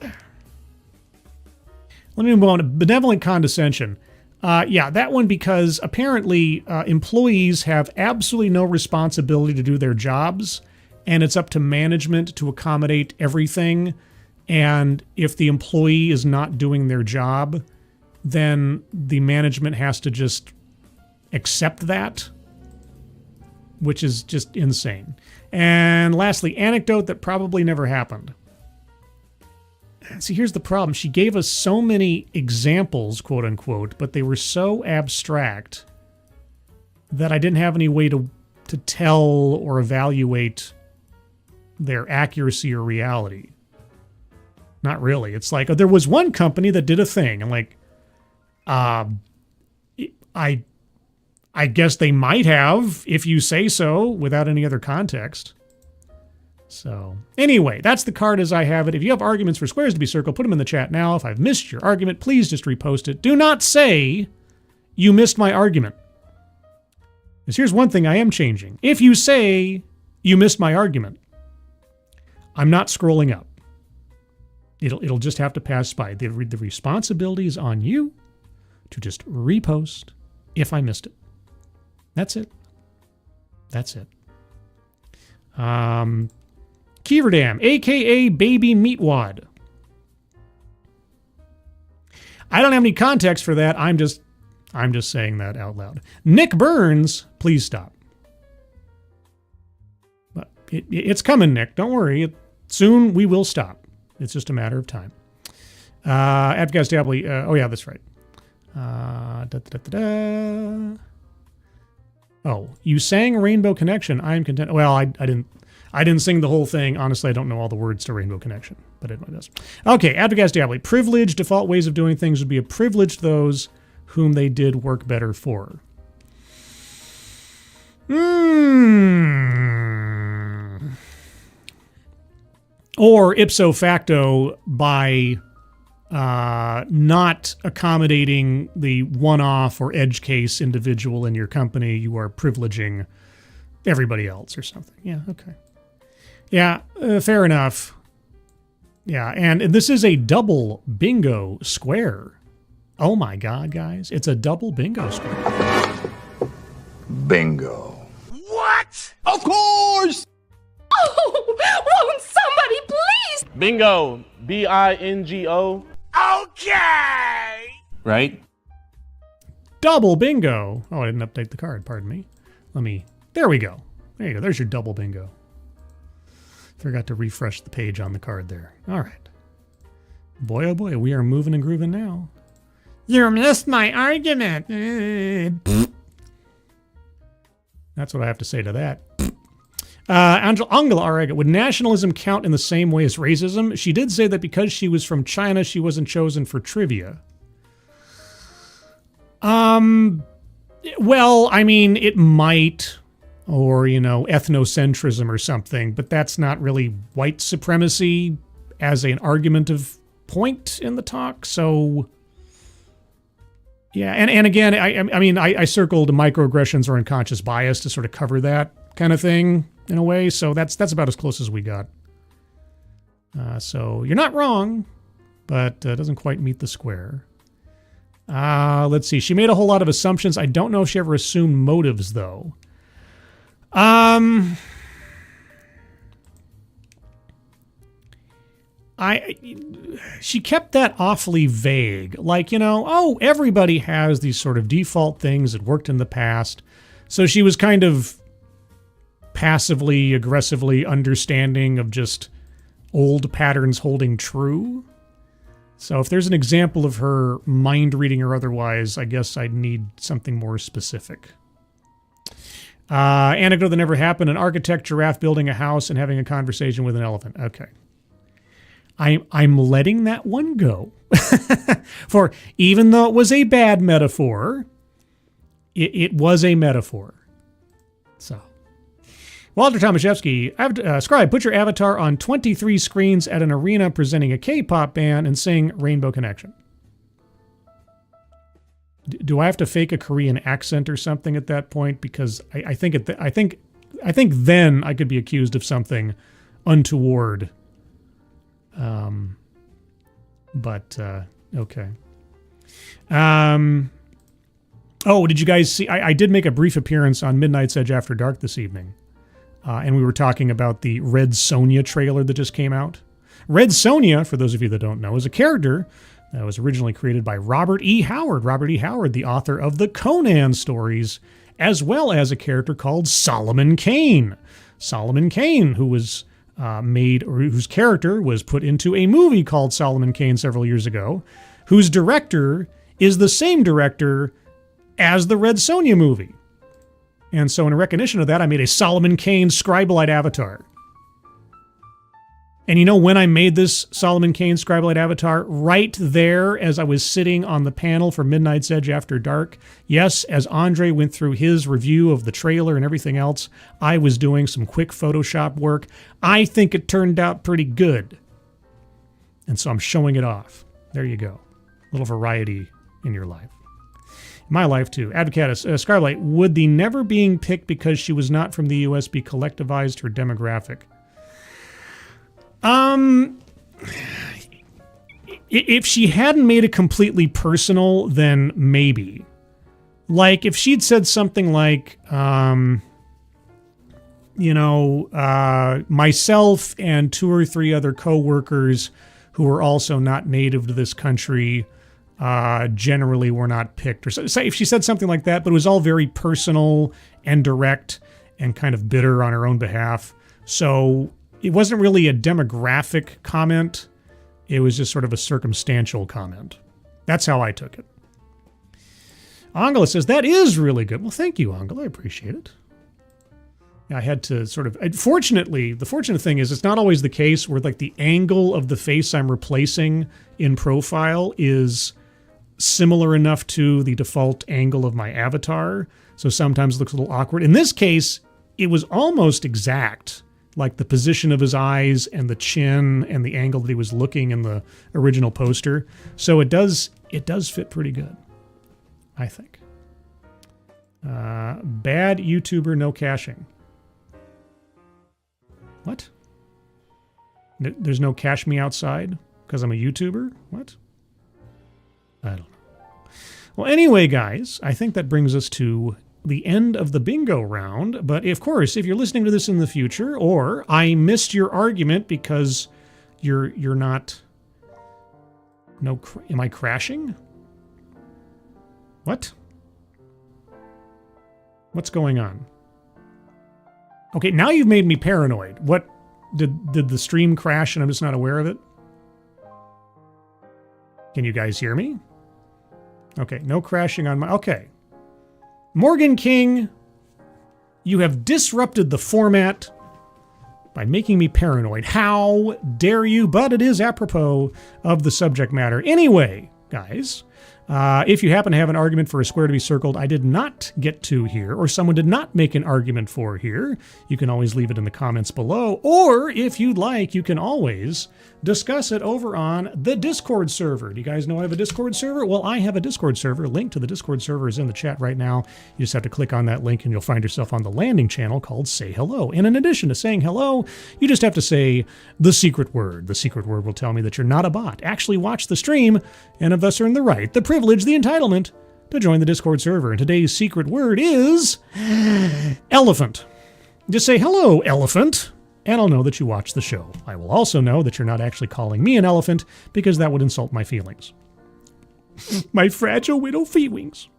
A: let me move on to benevolent condescension. Yeah, that one, because apparently employees have absolutely no responsibility to do their jobs, and it's up to management to accommodate everything. And if the employee is not doing their job, then the management has to just accept that, which is just insane. And lastly, anecdote that probably never happened. See, here's the problem. She gave us so many examples, quote unquote, but they were so abstract that I didn't have any way to tell or evaluate their accuracy or reality. Not really. It's like, there was one company that did a thing. I'm like, I guess they might have, if you say so, without any other context. So, anyway, that's the card as I have it. If you have arguments for squares to be circled, put them in the chat now. If I've missed your argument, please just repost it. Do not say you missed my argument. Because here's one thing I am changing. If you say you missed my argument, I'm not scrolling up. It'll just have to pass by. The responsibility is on you to just repost if I missed it. That's it. That's it. Keeverdam, a.k.a. Baby Meatwad. I don't have any context for that. I'm just saying that out loud. Nick Burns, please stop. But it's coming, Nick. Don't worry. Soon we will stop. It's just a matter of time. Advocates Diablo. Oh, yeah, that's right. Oh, you sang Rainbow Connection. I am content. Well, I didn't sing the whole thing. Honestly, I don't know all the words to Rainbow Connection, but it does. Okay, Advocates Diablo. Privilege, default ways of doing things would be a privilege to those whom they did work better for. Or ipso facto, by not accommodating the one-off or edge case individual in your company, you are privileging everybody else or something. Yeah, okay. Yeah, fair enough. Yeah, and this is a double bingo square. Oh my God, guys. It's a double bingo screen.
D: Bingo.
F: What? Of course!
G: Oh, won't somebody please?
H: Bingo. B-I-N-G-O.
F: Okay!
H: Right?
A: Double bingo. Oh, I didn't update the card. Pardon me. There we go. There you go. There's your double bingo. Forgot to refresh the page on the card there. All right. Boy, oh boy, we are moving and grooving now.
E: You missed my argument.
A: That's what I have to say to that. Angela Arega, would nationalism count in the same way as racism? She did say that because she was from China, she wasn't chosen for trivia. Well, I mean, it might, or, ethnocentrism or something, but that's not really white supremacy as an argument of point in the talk, so... Yeah, and again, I circled microaggressions or unconscious bias to sort of cover that kind of thing in a way, so that's about as close as we got. So you're not wrong, but doesn't quite meet the square. Let's see. She made a whole lot of assumptions. I don't know if she ever assumed motives, though. She kept that awfully vague. Like, everybody has these sort of default things that worked in the past. So she was kind of passively, aggressively understanding of just old patterns holding true. So if there's an example of her mind reading or otherwise, I guess I'd need something more specific. Anecdote that never happened: an architect giraffe building a house and having a conversation with an elephant. Okay. I'm letting that one go. For even though it was a bad metaphor, it was a metaphor. So, Walter Tomaszewski, Scribe, put your avatar on 23 screens at an arena presenting a K-pop band and sing Rainbow Connection. Do I have to fake a Korean accent or something at that point? Because I think then I could be accused of something untoward. Okay. Oh, did you guys see? I did make a brief appearance on Midnight's Edge After Dark this evening. And we were talking about the Red Sonja trailer that just came out. Red Sonja, for those of you that don't know, is a character that was originally created by Robert E. Howard. Robert E. Howard, the author of the Conan stories, as well as a character called Solomon Kane. Solomon Kane, who was whose character was put into a movie called Solomon Kane several years ago, whose director is the same director as the Red Sonja movie. And so in recognition of that, I made a Solomon Kane Scribelite avatar. And when I made this Solomon Kane Scribelite avatar? Right there as I was sitting on the panel for Midnight's Edge After Dark. Yes, as Andre went through his review of the trailer and everything else, I was doing some quick Photoshop work. I think it turned out pretty good. And so I'm showing it off. There you go. A little variety in your life. My life, too. Advocatus, Scarlight, would the never being picked because she was not from the U.S. be collectivized her demographic? If she hadn't made it completely personal, then maybe. Like, if she'd said something like, myself and 2 or 3 other co-workers who were also not native to this country generally were not picked. Or say if she said something like that, but it was all very personal and direct and kind of bitter on her own behalf. So it wasn't really a demographic comment. It was just sort of a circumstantial comment. That's how I took it. Angela says, that is really good. Well, thank you, Angela. I appreciate it. I had to sort of... Fortunately, the fortunate thing is it's not always the case where like the angle of the face I'm replacing in profile is similar enough to the default angle of my avatar. So sometimes it looks a little awkward. In this case, it was almost exact. Like the position of his eyes and the chin and the angle that he was looking in the original poster. So it does fit pretty good, I think. Bad YouTuber, no caching. What? There's no cash me outside because I'm a YouTuber? What? I don't know. Well, anyway, guys, I think that brings us to the end of the bingo round. But of course, if you're listening to this in the future, or I missed your argument because you're not... No, am I crashing? What? What's going on? Okay, now you've made me paranoid. What, did the stream crash and I'm just not aware of it? Can you guys hear me? Okay, no crashing on my... Okay. Morgan King, you have disrupted the format by making me paranoid. How dare you? But it is apropos of the subject matter. Anyway, guys, if you happen to have an argument for a square to be circled I did not get to here, or someone did not make an argument for here, you can always leave it in the comments below. Or if you'd like, you can always discuss it over on the Discord server. Do you guys know I have a Discord server? Well, I have a Discord server. Link to the Discord server is in the chat right now. You just have to click on that link and you'll find yourself on the landing channel called Say Hello. And in addition to saying hello, you just have to say the secret word. The secret word will tell me that you're not a bot. Actually watch the stream and have thus earned the right, the privilege, the entitlement to join the Discord server. And today's secret word is elephant. Just say hello, elephant, and I'll know that you watched the show. I will also know that you're not actually calling me an elephant, because that would insult my feelings. My fragile widow feelings.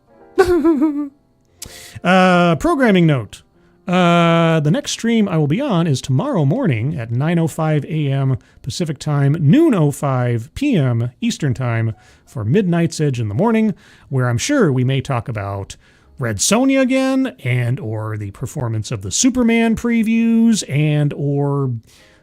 A: Programming note. The next stream I will be on is tomorrow morning at 9:05 a.m. Pacific Time, noon 05 p.m. Eastern Time for Midnight's Edge in the morning, where I'm sure we may talk about Red Sonja again, and or the performance of the Superman previews, and or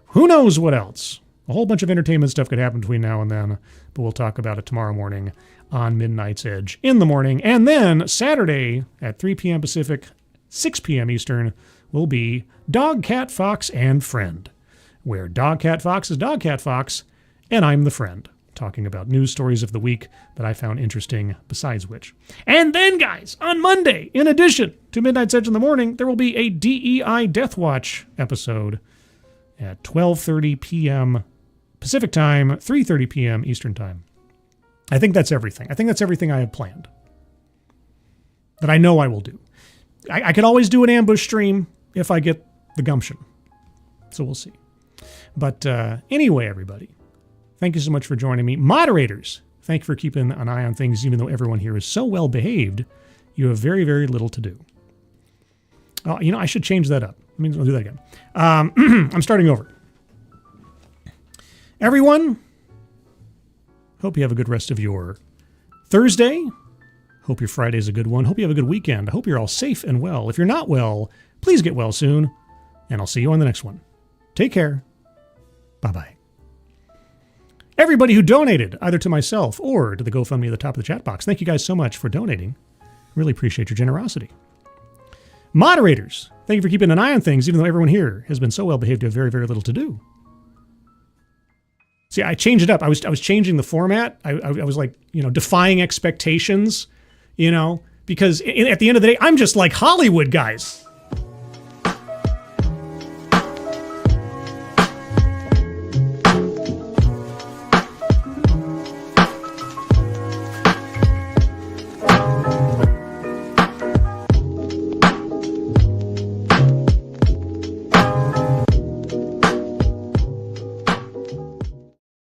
A: who knows what else. A whole bunch of entertainment stuff could happen between now and then, but we'll talk about it tomorrow morning on Midnight's Edge in the morning. And then Saturday at 3 p.m. Pacific, 6 p.m. Eastern, will be Dog, Cat, Fox, and Friend, where Dog, Cat, Fox is Dog, Cat, Fox, and I'm the friend, talking about news stories of the week that I found interesting, besides which. And then, guys, on Monday, in addition to Midnight's Edge in the morning, there will be a DEI Death Watch episode at 12:30 p.m. Pacific Time, 3:30 p.m. Eastern Time. I think that's everything. I think that's everything I have planned that I know I will do. I could always do an ambush stream if I get the gumption. So we'll see. But anyway, everybody, thank you so much for joining me. Moderators, thank you for keeping an eye on things, even though everyone here is so well behaved. You have very, very little to do. I should change that up. I mean, I'll do that again. I'm starting over. Everyone, hope you have a good rest of your Thursday. Hope your Friday's a good one. Hope you have a good weekend. I hope you're all safe and well. If you're not well, please get well soon. And I'll see you on the next one. Take care. Bye-bye. Everybody who donated, either to myself or to the GoFundMe at the top of the chat box, thank you guys so much for donating. Really appreciate your generosity. Moderators, thank you for keeping an eye on things, even though everyone here has been so well behaved to have very, very little to do. See, I changed it up. I was changing the format. I was like, defying expectations, because at the end of the day, I'm just like Hollywood, guys.